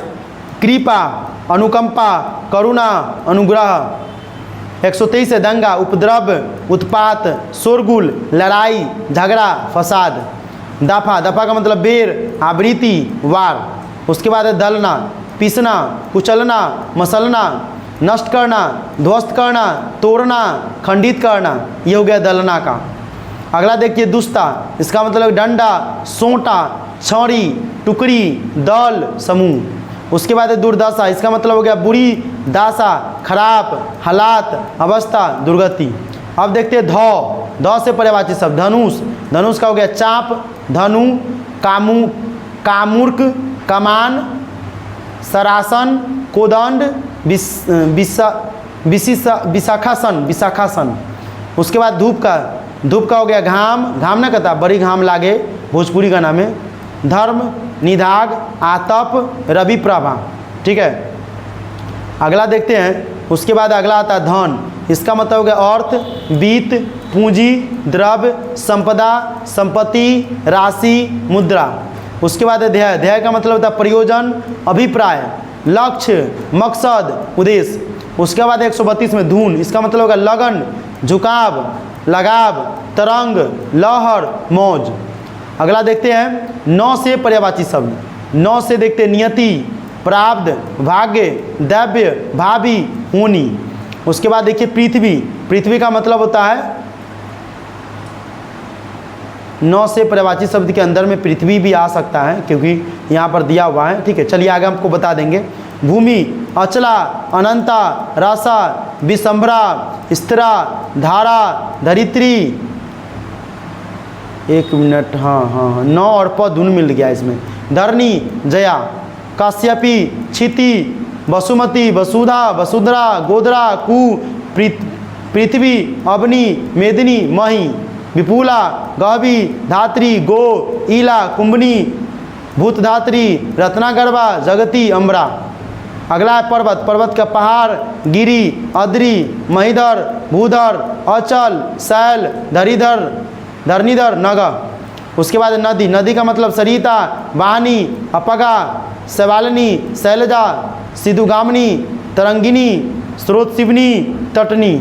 कृपा, अनुकंपा, करुणा, अनुग्रह। 123 है दंगा, उपद्रव, उत्पात, शोरगुल, लड़ाई, झगड़ा, फसाद। दफा। दफा का मतलब बेर, आवृत्ति, वार। उसके बाद है दलना, पीसना, कुचलना, मसलना, नष्ट करना, ध्वस्त करना, तोड़ना, खंडित करना। ये हो गया दलना का। अगला देखिए दुस्ता। इसका मतलब डंडा, सोंटा, छड़ी, टुकड़ी, दल, समूह। उसके बाद है दुर्दशा। इसका मतलब हो गया बुरी दासा, खराब, हालात, अवस्था, दुर्गति। अब देखते हैं ध से पर्यायवाची शब्द। धनुष। धनुष का हो गया चाप, धनु, कामूर्क, कमान, सरासन, कोदंड, विशाखासन, विशाखासन। उसके बाद धूप का। धूप का हो गया घाम, घाम ना कहता, बड़ी घाम लागे, भोजपुरी का नाम है। धर्म, निधाग, आतप, रवि प्रभा। ठीक है। अगला देखते हैं। उसके बाद अगला आता है धन। इसका मतलब हो गया अर्थ, वित्त, पूंजी, द्रव्य, संपदा, संपत्ति, राशि, मुद्रा। उसके बाद है ध्येय। ध्येय का मतलब होता है प्रयोजन, अभिप्राय, लक्ष्य, मकसद, उद्देश्य। उसके बाद 132 में धून। इसका मतलब होगा लगन, झुकाव, लगाव, तरंग, लहर, मौज। अगला देखते हैं 9 से पर्यायवाची शब्द। 9 से देखते हैं नियति, प्रारब्ध, भाग्य, दैव्य, भावी, होनी। उसके बाद देखिए पृथ्वी, पृथ्वी का मतलब होता है 9 से पर्यायवाची शब्द के अंदर में पृथ्वी भी आ सकता है क्योंकि यहाँ पर दिया हुआ है। ठीक है, चलिए आगे हमको बता देंगे। भूमि, अचला, अनंता, रासा, विषंभरा, स्थिरा, धारा, धरित्री। 1 मिनट, हाँ 9 और प धुन मिल गया इसमें। धरणी, जया, काश्यपी, क्षिति, वसुमती, वसुधा, वसुधरा, गोधरा, कु, पृथ्वी, अवनी, मेदिनी, मही, विपुला, गहवी, धात्री, गो, ईला, कुंभनी, भूतधात्री, रत्नागर्भा, जगती, अम्बरा। अगला है पर्वत, पर्वत का पहाड़, गिरी, अद्री, महीधर, भूधर, अचल, शैल, धरीधर, धरणीधर, नगा। उसके बाद नदी, नदी का मतलब सरिता, वाहनी, अपगा, शैवालिनी, शैलजा, सिधुगामिनी, तरंगिनी, स्रोतशिवनी, तटनी।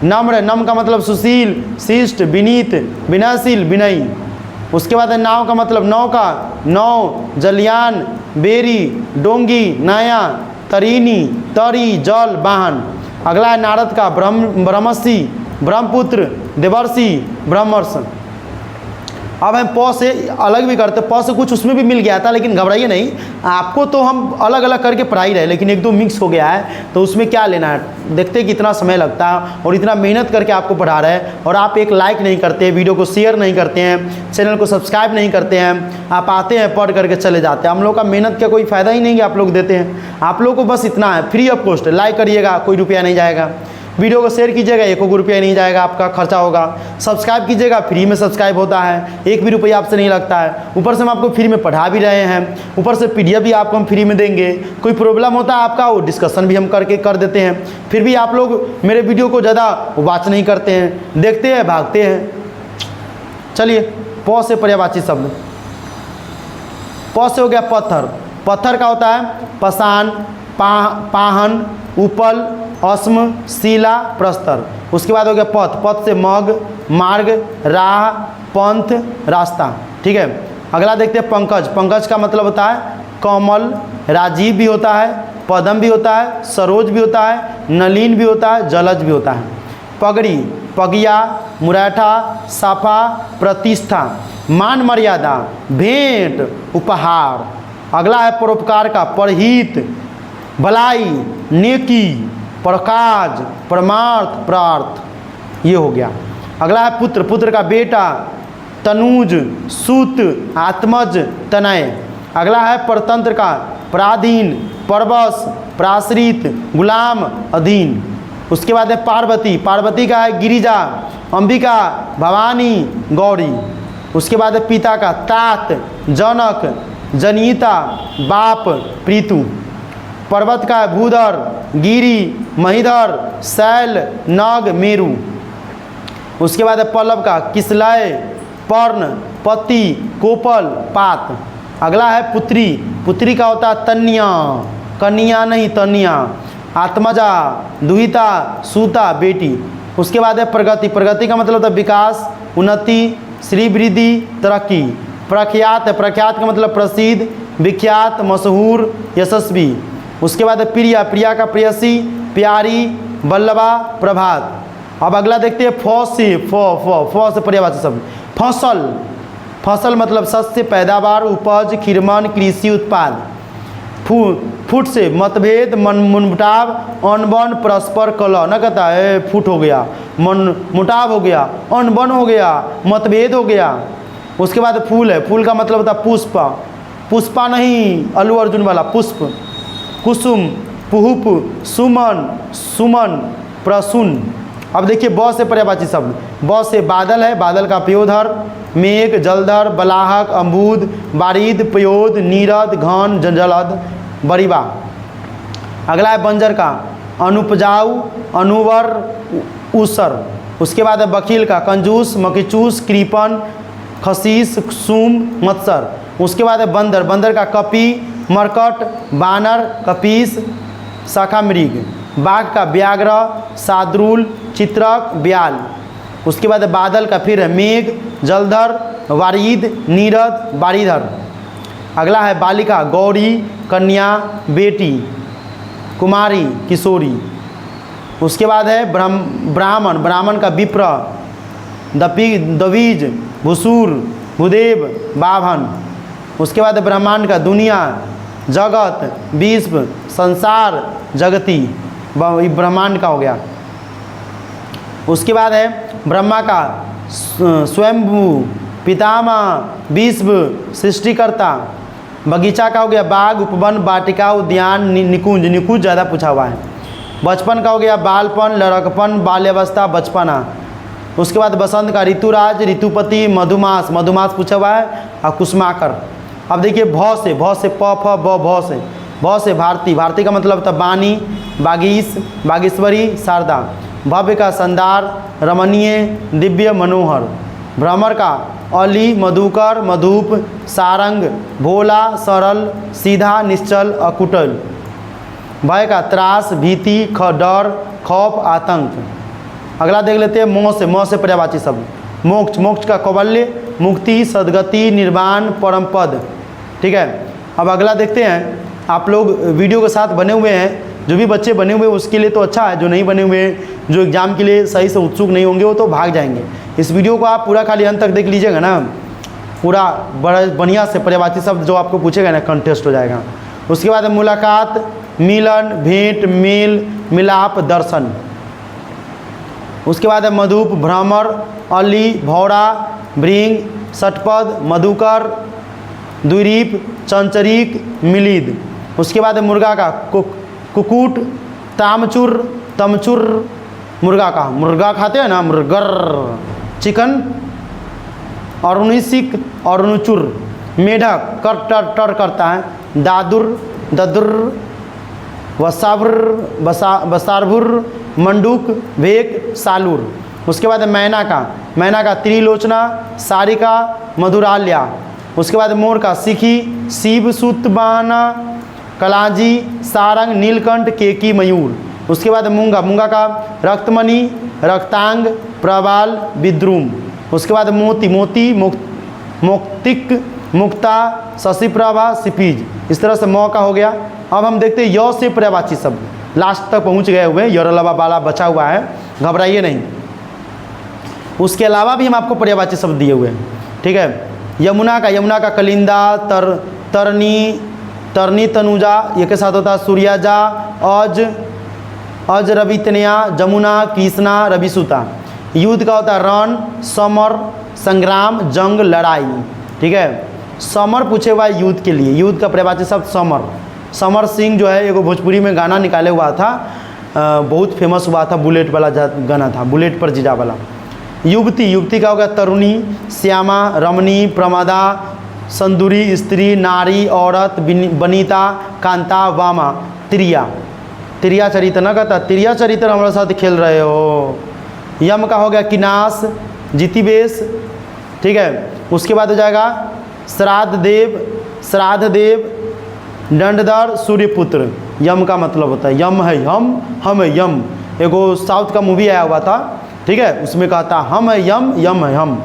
नम्र, नम का मतलब सुशील, शिष्ट, विनीत, विनयशील, विनयी। उसके बाद नाव का मतलब नौका, नौ, जलयान, बेरी, डोंगी, नया, तरीनी, तरी, जल, वाहन। अगला है नारद का ब्रह्मर्षि, ब्रह्मपुत्र, देवर्षि, ब्रह्मर्ष। अब हम प से अलग भी करते, प से कुछ उसमें भी मिल गया था, लेकिन घबराइए नहीं, आपको तो हम अलग अलग करके पढ़ा ही रहे, लेकिन 1-2 मिक्स हो गया है तो उसमें क्या लेना है। देखते हैं कितना समय लगता है और इतना मेहनत करके आपको पढ़ा रहे हैं और आप एक लाइक नहीं करते, वीडियो को शेयर नहीं करते हैं, चैनल को सब्सक्राइब नहीं करते हैं, आप आते हैं पढ़ करके चले जाते हैं। हम लोग का मेहनत का कोई फ़ायदा ही नहीं है, आप लोग देते हैं। आप लोग को बस इतना है, फ्री ऑफ कॉस्ट, लाइक करिएगा, कोई रुपया नहीं जाएगा। वीडियो को शेयर कीजिएगा, 1 रुपया नहीं जाएगा, आपका खर्चा होगा। सब्सक्राइब कीजिएगा, फ्री में सब्सक्राइब होता है, 1 भी रुपया आपसे नहीं लगता है। ऊपर से हम आपको फ्री में पढ़ा भी रहे हैं, ऊपर से PDF भी आपको हम फ्री में देंगे। कोई प्रॉब्लम होता है आपका, वो डिस्कशन भी हम करके कर देते हैं। फिर भी आप लोग मेरे वीडियो को ज़्यादा वॉच नहीं करते हैं, देखते हैं, भागते हैं। चलिए, प से पर्यायवाची शब्द, प से हो गया पत्थर। पत्थर का होता है पाषाण, पाहन, उपल, अस्म, शिला, प्रस्तर। उसके बाद हो गया पथ, पथ से मग, मार्ग, राह, पंथ, रास्ता। ठीक है, अगला देखते हैं पंकज। पंकज का मतलब होता है कमल, राजीव भी होता है, पद्म भी होता है, सरोज भी होता है, नलीन भी होता है, जलज भी होता है। पगड़ी, पगिया, मुरैठा, साफा, प्रतिष्ठा। मान मर्यादा, भेंट, उपहार। अगला है परोपकार का परहित, भलाई, नेकी, प्रकाज, परमार्थ, प्रार्थ। ये हो गया। अगला है पुत्र, पुत्र का बेटा, तनुज, सूत, आत्मज, तनय। अगला है परतंत्र का पराधीन, परवश, प्राश्रित, गुलाम, अधीन। उसके बाद है पार्वती, पार्वती का है गिरिजा, अंबिका, भवानी, गौरी। उसके बाद है पिता का तात, जनक, जनिता, बाप, प्रीतु। पर्वत का है भूधर, गिरी, महीधर, शैल, नग, मेरु। उसके बाद है पल्लव का किसलय, पर्ण, पति, कोपल, पात। अगला है पुत्री, पुत्री का होता है तन्या, कन्या नहीं तन्या, आत्मजा, दुहिता, सूता, बेटी। उसके बाद है प्रगति, प्रगति का मतलब होता है विकास, उन्नति, श्री वृद्धि, तरक्की। प्रख्यात है, प्रख्यात का मतलब प्रसिद्ध, विख्यात, मशहूर, यशस्वी। उसके बाद है प्रिया, प्रिया का प्रेयसी, प्यारी, बल्लभा, प्रभात। अब अगला देखते हैं फ से, फ से पर्यायवाची शब्द फसल। फसल मतलब शस्य, पैदावार, उपज, खिरमन, कृषि उत्पाद। फूट से मतभेद, मनमुटाव, अनबन, परस्पर कलह। न कहता है फूट हो गया, मन मुटाव हो गया, अनबन हो गया, मतभेद हो गया। उसके बाद फूल है, फूल का मतलब होता है पुष्प, पुष्पा नहीं अल्लू अर्जुन वाला पुष्प। कुसुम, पुहुप, सुमन, सुमन, प्रसून। अब देखिए ब से पर्यायवाची शब्द, ब से बादल है, बादल का पयोधर, मेघ, जलधर, बलाहक, अम्बूद, बारिद, पयोद, नीरद, घन, जलद, बरीबा। अगला है बंजर का अनुपजाऊ, अनुवर, उसर। उसके बाद है वकील का कंजूस, मकीचूस, कृपन, खसीस, सुम, मत्सर। उसके बाद है बंदर, बंदर का कपी, मरकट, बानर, कपीस, शाखा मृग। बाघ का व्याघ्र, शार्दूल, चित्रक, ब्याल। उसके बाद बादल का फिर है मेघ, जलधर, वारिद, नीरद, बारिधर। अगला है बालिका, गौरी, कन्या, बेटी, कुमारी, किशोरी। उसके बाद है ब्राह्मण, ब्राह्मण का विप्र, दवीज, भूसूर, भूदेव, बाभन। उसके बाद ब्रह्मांड का दुनिया, जगत, विश्व, संसार, जगती, ब्रह्मांड का हो गया। उसके बाद है ब्रह्मा का स्वयंभू, पितामह, विश्व, सृष्टिकर्ता। बगीचा का हो गया बाग, उपवन, वाटिका, उद्यान, निकुंज, निकुंज ज़्यादा पूछा हुआ है। बचपन का हो गया बालपन, लड़कपन, बाल्यावस्था, बचपना। उसके बाद बसंत का ऋतुराज, ऋतुपति, मधुमास, मधुमास पूछा हुआ है, और कुसुमाकर। अब देखिए भ से प फ ब भ से भारती, भारती का मतलब था बानी, बागीश, बागेश्वरी, शारदा। भव्य का शानदार, रमणीय, दिव्य, मनोहर। भ्रमर का अली, मधुकर, मधुप, सारंग, भोला, सरल, सीधा, निश्चल, अकुटल। भय का त्रास, भीति, डर, खौफ, आतंक। अगला देख लेते हैं म से पर्यायवाची शब्द। मोक्ष, मोक्ष का कौवल्य, मुक्ति, सद्गति, निर्वाण, परम पद। ठीक है, अब अगला देखते हैं। आप लोग वीडियो के साथ बने हुए हैं, जो भी बच्चे बने हुए हैं उसके लिए तो अच्छा है, जो नहीं बने हुए हैं, जो एग्ज़ाम के लिए सही से उत्सुक नहीं होंगे वो तो भाग जाएंगे। इस वीडियो को आप पूरा खाली अंत तक देख लीजिएगा ना, पूरा बड़ा बढ़िया से पर्यायवाची शब्द जो आपको पूछेगा ना कंटेस्ट हो जाएगा। उसके बाद मुलाकात, मिलन, भेंट, मेल, मिलाप, दर्शन। उसके बाद है मधुप, भ्रमर, अली, भौरा, भृंग, षटपद, मधुकर, द्विरीप, चंचरीक, मिलिद। उसके बाद है मुर्गा का कुकुट, तामचुर, तमचुर। मुर्गा का, मुर्गा खाते हैं ना, मुर्गर, चिकन, अरुणिसिक, अरुणचुर। मेढक, कर टर टर करता है, दादुर, ददुर, वसाभुर, बसारभुर, मंडूक, भेक, सालूर। उसके बाद मैना का, मैना का त्रिलोचना, सारिका, मधुराल्या। उसके बाद मोर का सिखी, शिव, सुतबाना, कलाजी, सारंग, नीलकंठ, केकी, मयूर। उसके बाद मूंगा, मूंगा का रक्तमणि, रक्तांग, प्रबाल, विद्रुम। उसके बाद मोती, मोती, मोक्तिक, मुक्ता, शशिप्रभा, सिपीज। इस तरह से मौ का हो गया। अब हम देखते हैं य से पर्यायवाची शब्द। लास्ट तक पहुंच गए हुए, यरलवा वाला बचा हुआ है, घबराइए नहीं। उसके अलावा भी हम आपको पर्यायवाची शब्द दिए हुए हैं। ठीक है, यमुना का, यमुना का कलिंदा, तरनी, तरनी, तनुजा, ये के साथ होता है सूर्याजा, अज, रवितनया, जमुना, कृष्णा, रविसुता। युद्ध का होता है रण, समर, संग्राम, जंग, लड़ाई। ठीक है, समर पूछे हुआ है युद्ध के लिए, युद्ध का पर्यायवाची शब्द समर। समर सिंह जो है एगो भोजपुरी में गाना निकाले हुआ था, बहुत फेमस हुआ था, बुलेट वाला गाना था, बुलेट पर जीजा वाला। युवती, युवती का होगा तरुणी, श्यामा, रमणी, प्रमादा, संदूरी, स्त्री, नारी, औरत, बनीता, कांता, वामा। त्रिया, त्रिया चरित्र न कहता, त्रिया चरित्र हमारे साथ खेल रहे हो। यम का हो गया किनास, जितिवेश। ठीक है, उसके बाद हो जाएगा श्राद्ध देव, श्राद्ध देव, दंडधर, सूर्यपुत्र। यम का मतलब होता है यम है हम है यम। एगो साउथ का मूवी आया हुआ था, ठीक है, उसमें कहता हम है यम है हम।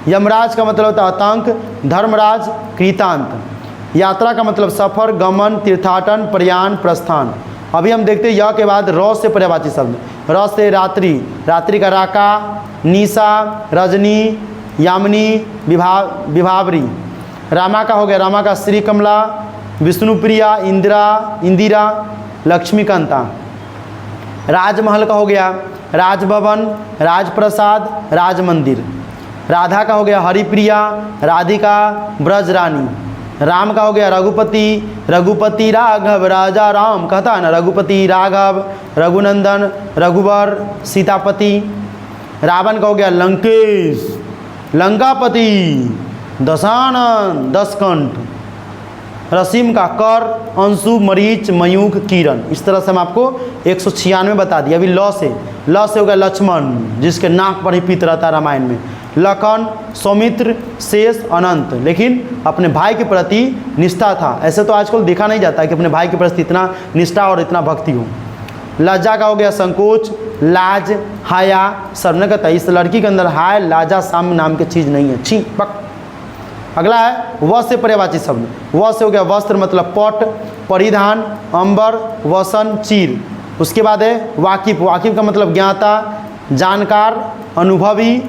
यमराज का मतलब होता है आतंक, धर्मराज, कृतांत। यात्रा का मतलब सफ़र, गमन, तीर्थाटन, प्रयाण, प्रस्थान। अभी हम देखते हैं य के बाद र से पर्यायवाची शब्द। र से रात्रि, रात्रि का राका, निशा, रजनी, यामिनी, विभावरी। रामा का हो गया, रामा का श्री कमला, विष्णुप्रिया, इंदिरा, लक्ष्मीकांता। राजमहल का हो गया राजभवन, राजप्रसाद, राजमंदिर। राधा का हो गया हरिप्रिया, राधिका, ब्रजरानी। राम का हो गया रघुपति राघव, राजा राम कहता है ना, रघुपति राघव, रघुनंदन, रघुवर, सीतापति। रावण का हो गया लंकेश, लंकापति, दशानन, दशकंठ। रसीम का कर, अंशु, मरीच, मयूख, किरण। इस तरह से हम आपको 196 बता दिया। अभी ल से हो गया लक्ष्मण, जिसके नाक पर ही पित्त रहता है रामायण में। लखन, सौमित्र, शेष, अनंत। लेकिन अपने भाई के प्रति निष्ठा था। ऐसे तो आजकल देखा नहीं जाता कि अपने भाई के प्रति इतना निष्ठा और इतना भक्ति हो। लज्जा का हो गया संकोच, लाज, हाया, शर्म कहता है। इस लड़की के अंदर हाय, लाजा, साम्य नाम की चीज़ नहीं है, छी पक। अगला है व से पर्यायवाची शब्द। व से हो गया वस्त्र मतलब पट, परिधान, अंबर, वसन, चीर। उसके बाद है वाकिफ। वाकिफ का मतलब ज्ञाता, जानकार, अनुभवी।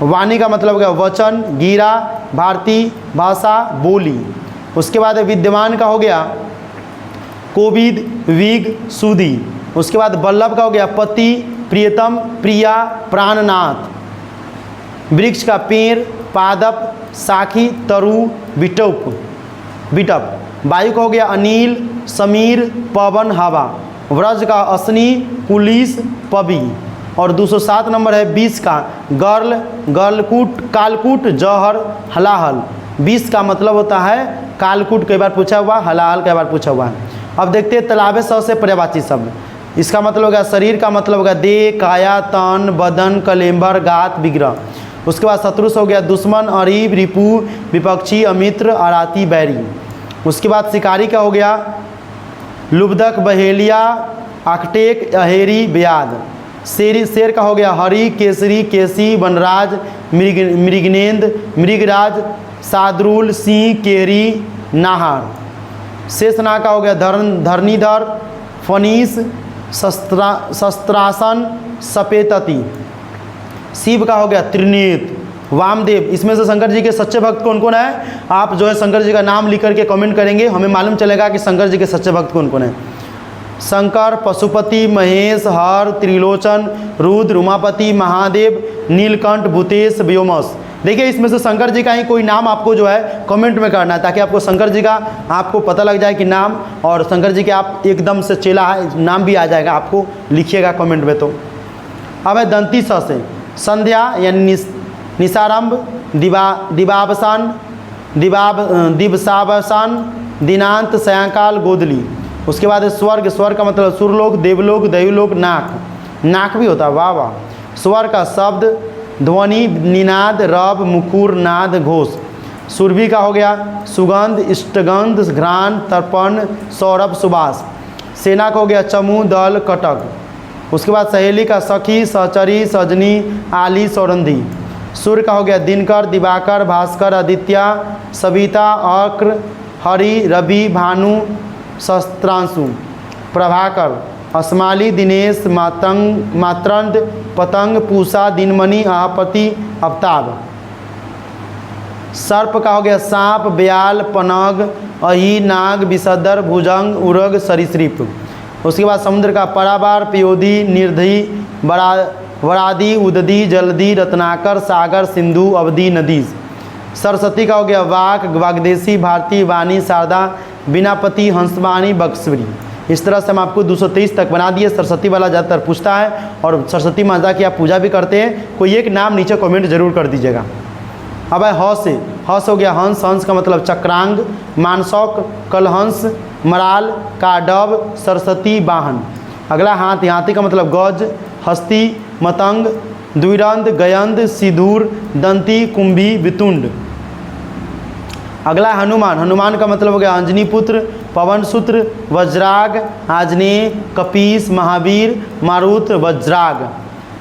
वाणी का मतलब क्या, वचन, गिरा, भारती, भाषा, बोली। उसके बाद है विद्यमान का हो गया कोविद, विग, सुधी। उसके बाद वल्लभ का हो गया पति, प्रियतम, प्रिया, प्राणनाथ। वृक्ष का पेड़, पादप, साखी, तरु, बिटप। वायु का हो गया अनिल, समीर, पवन, हवा। व्रज का असनी, पुलिस, पबी। और 207 नंबर है 20 का गर्ल, गर्लकूट, कालकूट, जौहर, हलाहल। 20 का मतलब होता है कालकूट, कई बार पूछा हुआ, हलाहल कई बार पूछा हुआ है। अब देखते हैं तालाबे स से पर्यायवाची शब्द। इसका मतलब हो गया शरीर का मतलब हो गया देह, काया, तन, बदन, कलेम्बर, गात, विग्रह। उसके बाद शत्रु से हो गया दुश्मन, अरीब, रिपु, विपक्षी, अमित्र, अराती, बैरी। उसके बाद शिकारी का हो गया लुब्धक, बहेलिया, अकटेक, अहेरी, ब्याद। शेर का हो गया हरि, केसरी, केसी, वनराज, मृगनेंद, मृगराज, सादरुल, सिंह, केरी, नाहर। शेषनाग का हो गया धरणीधर, फनीस, शस्त्रासन, सपेतति। शिव का हो गया त्रिनेत्र, वामदेव। इसमें से शंकर जी के सच्चे भक्त कौन कौन है? आप जो है शंकर जी का नाम लिख करके कमेंट करेंगे, हमें मालूम चलेगा कि शंकर जी के सच्चे भक्त कौन कौन है। शंकर, पशुपति, महेश, हर, त्रिलोचन, रुद्र, उमापति, महादेव, नीलकंठ, भूतेश, व्योमस। देखिए इसमें से शंकर जी का ही कोई नाम आपको जो है कमेंट में करना है, ताकि आपको शंकर जी का आपको पता लग जाए कि नाम, और शंकर जी के आप एकदम से चेला है नाम भी आ जाएगा, आपको लिखिएगा कमेंट में। तो अब है दंती स से संध्या यानी निशारंभ, दिवावसान, दिवसावसान, दिनांत, सायंकाल, गोदली। उसके बाद है स्वर्ग। स्वर्ग का मतलब सुरलोक, देवलोक, दैवलोक, नाक भी होता है, वाह वाह। स्वर का शब्द, ध्वनि, निनाद, रव, मुकुर, नाद, घोष। सुरभि का हो गया सुगंध, इष्टगंध, घ्राण, तर्पण, सौरभ, सुबास। सेना का हो गया चमू, दल, कटक। उसके बाद सहेली का सखी, सहचरी, सजनी, आली, सौरंधी। सूर्य का हो गया दिनकर, दिवाकर, भास्कर, आदित्य, सविता, अक्र, हरि, रवि, भानु, शस्त्रांशु। प्रभाकर, असमाली, दिनेश, मात्रंद, पतंग, पूषा, दिनमणि, आहपति, अवताब। सर्प का हो गया सांप, ब्याल, पनग, अही, नाग, विषधर, भुजंग, उरग, सरीसृप। उसके बाद समुद्र का परावार, पयोधी, निर्धि, वरादी, उददी, जलदी, रत्नाकर, सागर, सिंधु, अवधि, नदी। सरस्वती का हो गया वाक, वागदेशी, भारती, वाणी, शारदा, बिनापति, हंसवाणी, बक्सवरी। इस तरह से हम आपको 223 तक बना दिए। सरस्वती वाला ज़्यादातर पूछता है, और सरस्वती माता की आप पूजा भी करते हैं, कोई एक नाम नीचे कमेंट जरूर कर दीजिएगा। अब है ह से। ह से हो गया हंस। हंस का मतलब चक्रांग, मानसौक, कलहंस, मराल, काडव, सरस्वती, वाहन। अगला हाथी। हाथी का मतलब गज, हस्ती, मतंग, द्विरंद, गयंद, सिधूर, दंती, कुंभी, वितुंड। अगला हनुमान। हनुमान का मतलब हो गया अंजनी पुत्र, पवन सूत्र, वज्राग, आजनेय, कपीस, महावीर, मारुत, वज्राग।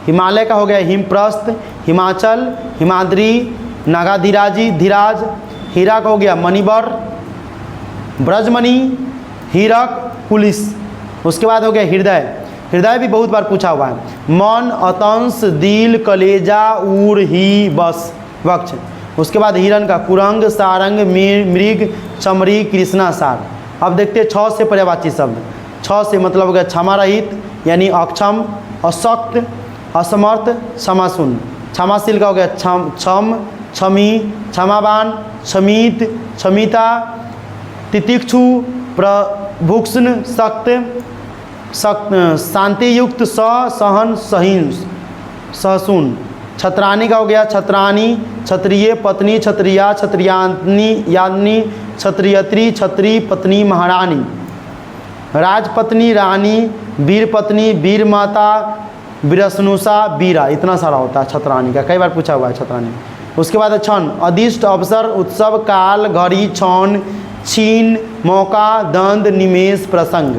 हिमालय का हो गया हिमप्रस्थ, हिमाचल, हिमाद्री, नागाधिराजी, धीराज। हीरा का हो गया मणिबर, ब्रजमणि, हीरक, पुलिस। उसके बाद हो गया हृदय। हृदय भी बहुत बार पूछा हुआ है। मन, अतंस, दिल, कलेजा, ऊर, ही, बस, वक्ष। उसके बाद हिरण का कुरंग, सारंग, मृग, चमड़ी, कृष्णा, सार। अब देखते हैं 6 से पर्यायवाची शब्द। 6 से मतलब हो गया क्षमा रहित यानी अक्षम, अशक्त, असमर्थ, क्षमाशून्य। क्षमाशील का हो गया क्षम, क्षमी, क्षमावान, क्षमित, क्षमिता, तितिक्षु, प्रभुक्ष्ण, सक्त, शांतियुक्त, सहन, सहसून। छत्रानी का हो गया छत्रानी, क्षत्रिय, पत्नी, क्षत्रिया, क्षत्रियानी, क्षत्रियत्री, क्षत्रिय, पत्नी, महारानी। राजपत्नी, रानी, वीर पत्नी, वीर माता, वीरसनुषा, वीरा। इतना सारा होता है छत्रानी का, कई बार पूछा हुआ है छत्रानी। उसके बाद क्षण, अदिष्ट, अवसर, उत्सव, काल, घड़ी, क्षण, छीन, मौका, दंड, निमेष, प्रसंग।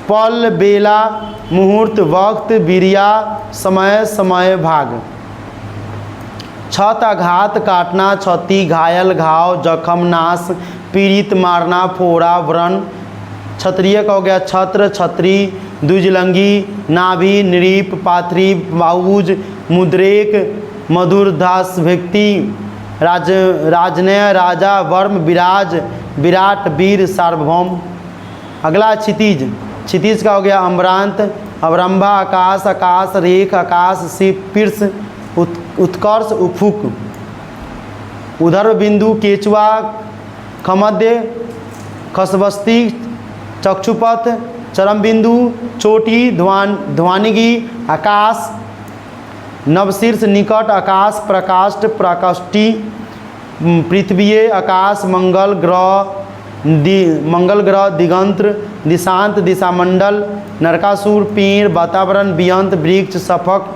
पल, बेला, मुहूर्त, वक्त, बिरिया, समय, समय, भाग। क्षत, आघात, काटना, क्षति, घायल, घाव, जखम, नाश, पीड़ित, मारना, फोड़ा, व्रण, क्षत्रिय का हो गया छत्र, छत्री, द्विजलिंगी, नाभि, नृप, पाथरी, बाहुज, मुद्रेक, मधुरदास व्यक्ति, राजनय, राजा, वर्म, विराज, विराट, वीर, सार्वभौम। अगला क्षितिज, क्षितिज का हो गया अम्रांत, अवरंभा, आकाश, आकाश रेख, आकाश शीर्ष, उत्कर्ष, उफुक, उधर बिंदु, केचुआ, खमध्य, खसबस्ती, चक्षुपथ, चरम बिंदु, चोटी, ध्वानिगी, आकाश, नवशीर्ष, निकट, आकाश, प्रकाष्ठ, प्रकाष्ठी, पृथ्वीय, आकाश, मंगल ग्रह, दिगंत्र, दिशांत, दिशामंडल, नरकासुर, पेड़, वातावरण, बियंत, वृक्ष, सफक,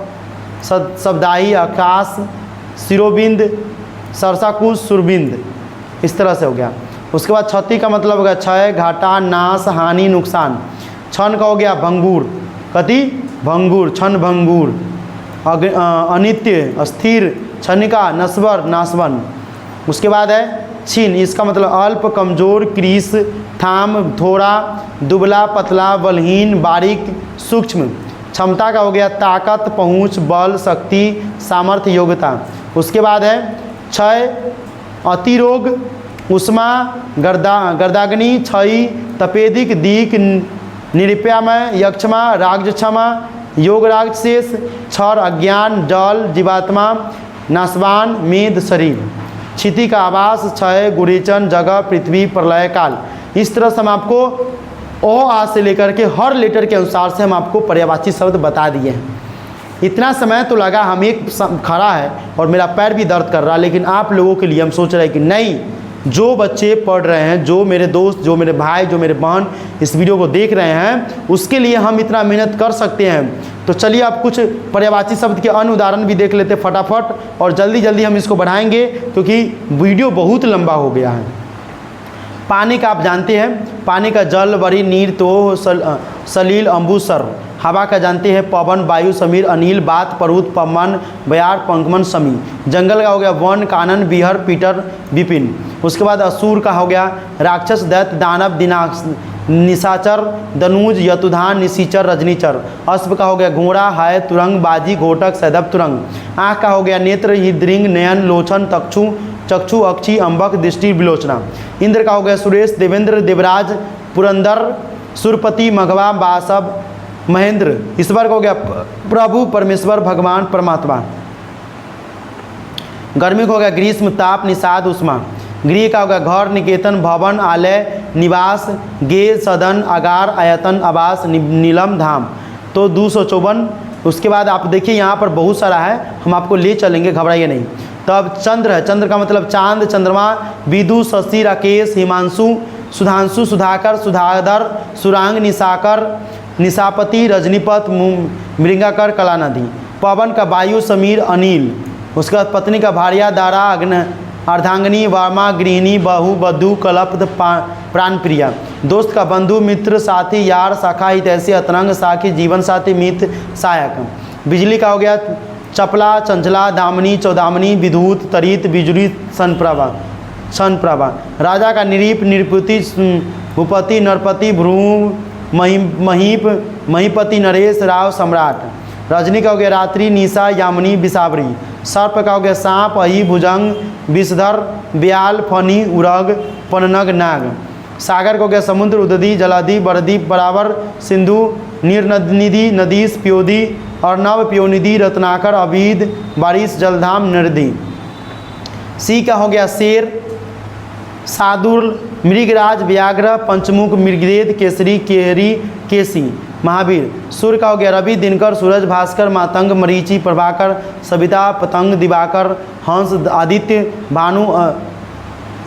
शब्दाही, आकाश, शिरोबिंद, सरसाकुश, सुरबिंद। इस तरह से हो गया। उसके बाद क्षति का मतलब हो गया क्षय, घाटा, नाश, हानि, नुकसान। क्षण का हो गया भंगुर, कति भंगुर, क्षण भंगुर, अनित्य, अस्थिर, क्षणिका, नश्वर, नाशवन। उसके बाद है क्षीण, इसका मतलब अल्प, कमजोर, क्रीस, थाम, थोड़ा, दुबला, पतला, बलहीन, बारीक, सूक्ष्म। क्षमता का हो गया ताकत, पहुँच, बल, शक्ति, सामर्थ्य, योग्यता। उसके बाद है क्षय, अतिरोग, उष्मा, गर्दाग्नि, क्षयी, तपेदिक, दीक, निरप्यामय, यक्षमा, राजक्षमा, योग रागशेष, क्षर, अज्ञान, जल, जीवात्मा, नाशवान, मेद, शरीर। क्षिति का आवास, क्षय, गुरेचन, जगह, पृथ्वी, प्रलय काल। इस तरह से हम आपको ओ आ से लेकर के हर लेटर के अनुसार से हम आपको पर्यायवाची शब्द बता दिए हैं। इतना समय तो लगा, हम एक खड़ा है और मेरा पैर भी दर्द कर रहा, लेकिन आप लोगों के लिए हम सोच रहे हैं कि नहीं, जो बच्चे पढ़ रहे हैं, जो मेरे दोस्त, जो मेरे भाई, जो मेरे बहन इस वीडियो को देख रहे हैं, उसके लिए हम इतना मेहनत कर सकते हैं। तो चलिए आप कुछ पर्यायवाची शब्द के अन्य उदाहरण भी देख लेते फटाफट, और जल्दी जल्दी हम इसको बढ़ाएंगे क्योंकि वीडियो बहुत लंबा हो गया है। पानी का आप जानते हैं, पानी का जल, बरी, नीर, तो, सलील, अम्बुसर। हवा का जानते हैं पवन, वायु, समीर, अनिल, बात, परुत, पवन, बयार, पंखमन, समी। जंगल का हो गया वन, कानन, बिहर, पीटर, विपिन। उसके बाद असुर का हो गया राक्षस, दैत्य, दानव, निशाचर, दनुज, यतुधान, निशीचर, रजनीचर। अश्व का हो गया घोड़ा, हाय, तुरंग, बाजी, घोटक, सैदब, तुरंग। आँख का हो गया नेत्र, हिद्रिंग, नयन, लोचन, चक्षु, अक्षी, अम्बक, दृष्टि, विलोचना। इंद्र का हो गया सुरेश, देवेंद्र, देवराज, पुरंदर, सुरपति, मघवा, बासव, महेंद्र। ईश्वर का हो गया प्रभु, परमेश्वर, भगवान, परमात्मा। गर्मी का हो गया ग्रीष्म, ताप, निषाद, उष्मा। गृह का हो गया घर, निकेतन, भवन, आलय, निवास, गे, सदन, आगार, आयतन, आवास, नीलम, धाम। तो 254। उसके बाद आप देखिए यहाँ पर बहुत सारा है, हम आपको ले चलेंगे, घबराइए नहीं। तब चंद्र है, चंद्र का मतलब चांद, चंद्रमा, विदु, शशि, राकेश, हिमांशु, सुधांशु, सुधाकर, सुधाधर, सुरांग, निशाकर, निशापति, रजनीपत, मृंगाकर, कलानदी। पवन का वायु, समीर, अनिल। उसके बाद पत्नी का भार्या, दारा, अर्धांगिनी, वामा, गृहिणी, बहु, बधु, कल्प, प्राणप्रिया। दोस्त का बंधु, मित्र, साथी, यार, शाखा, हितैषी, अतरंग, साखी, जीवन साथी, मित्र, सहायक। बिजली का हो गया चपला, चंचला, दामिनी, चौदामिनी, विद्युत, तरित, बिजुली, सनप्रभा। राजा का निरीप, निरपति, भूपति, नरपति, भ्रू, महीप, महीपति, नरेश, राव, सम्राट। रजनी का हो गया रात्रि, निशा, यामिनी, बिसावरी। सर्प का हो गया सांप, अहि, भुजंग, विषधर, ब्याल, फनी, उरग, पननग, नाग। सागर का हो गया समुद्र, उदधि, जलाधि, बरदीप, बराबर, सिंधु, नीरनिधि, नदीश, प्योधि, अर्णव, प्योनिधि, रत्नाकर, अबीद, बारिश, जलधाम, नरदी। सी का हो गया शेर, सादुर, मृगराज, व्याघ्र, पंचमुख, मृगदेद, केसरी, केहरी, केसी। महावीर। सूर्य का हो गया रवि, दिनकर, सूरज, भास्कर, मातंग, मरीचि, प्रभाकर, सविता, पतंग, दिवाकर, हंस, आदित्य, भानु,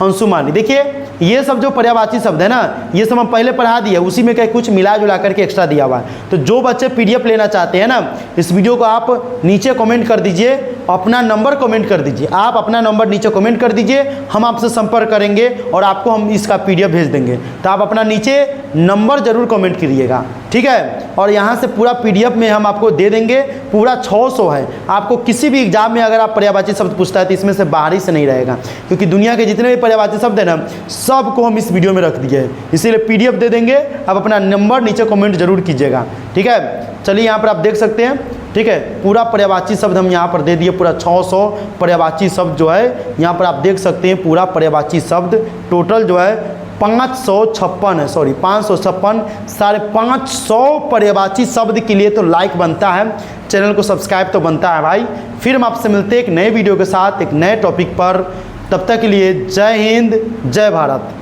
अंशुमानी। देखिए ये सब जो पर्यायवाची शब्द है ना, ये सब हम पहले पढ़ा दिए, उसी में कहीं कुछ मिला जुला करके एक्स्ट्रा दिया हुआ है। तो जो बच्चे PDF लेना चाहते हैं ना, इस वीडियो को आप नीचे कमेंट कर दीजिए, अपना नंबर कमेंट कर दीजिए, आप अपना नंबर नीचे कमेंट कर दीजिए, हम आपसे संपर्क करेंगे और आपको हम इसका PDF भेज देंगे। तो आप अपना नीचे नंबर ज़रूर कमेंट करिएगा, ठीक है। और यहाँ से पूरा PDF में हम आपको दे देंगे, पूरा 600 है। आपको किसी भी एग्जाम में अगर आप पर्यायवाची शब्द पूछता है तो इसमें से बाहरी से नहीं रहेगा, क्योंकि दुनिया के जितने भी पर्यायवाची शब्द हैं ना, सबको हम इस वीडियो में रख दिए हैं, इसीलिए PDF दे देंगे। आप अपना नंबर नीचे कमेंट जरूर कीजिएगा, ठीक है। चलिए यहाँ पर आप देख सकते हैं, ठीक है, पूरा पर्यायवाची शब्द हम यहाँ पर दे दिए, पूरा 600 पर्यायवाची शब्द जो है यहाँ पर आप देख सकते हैं। पूरा पर्यायवाची शब्द टोटल जो है 556 है, सॉरी 556, 550 पर्यायवाची शब्द के लिए तो लाइक बनता है, चैनल को सब्सक्राइब तो बनता है भाई। फिर हम आपसे मिलते हैं एक नए वीडियो के साथ, एक नए टॉपिक पर। तब तक के लिए जय हिंद, जय भारत।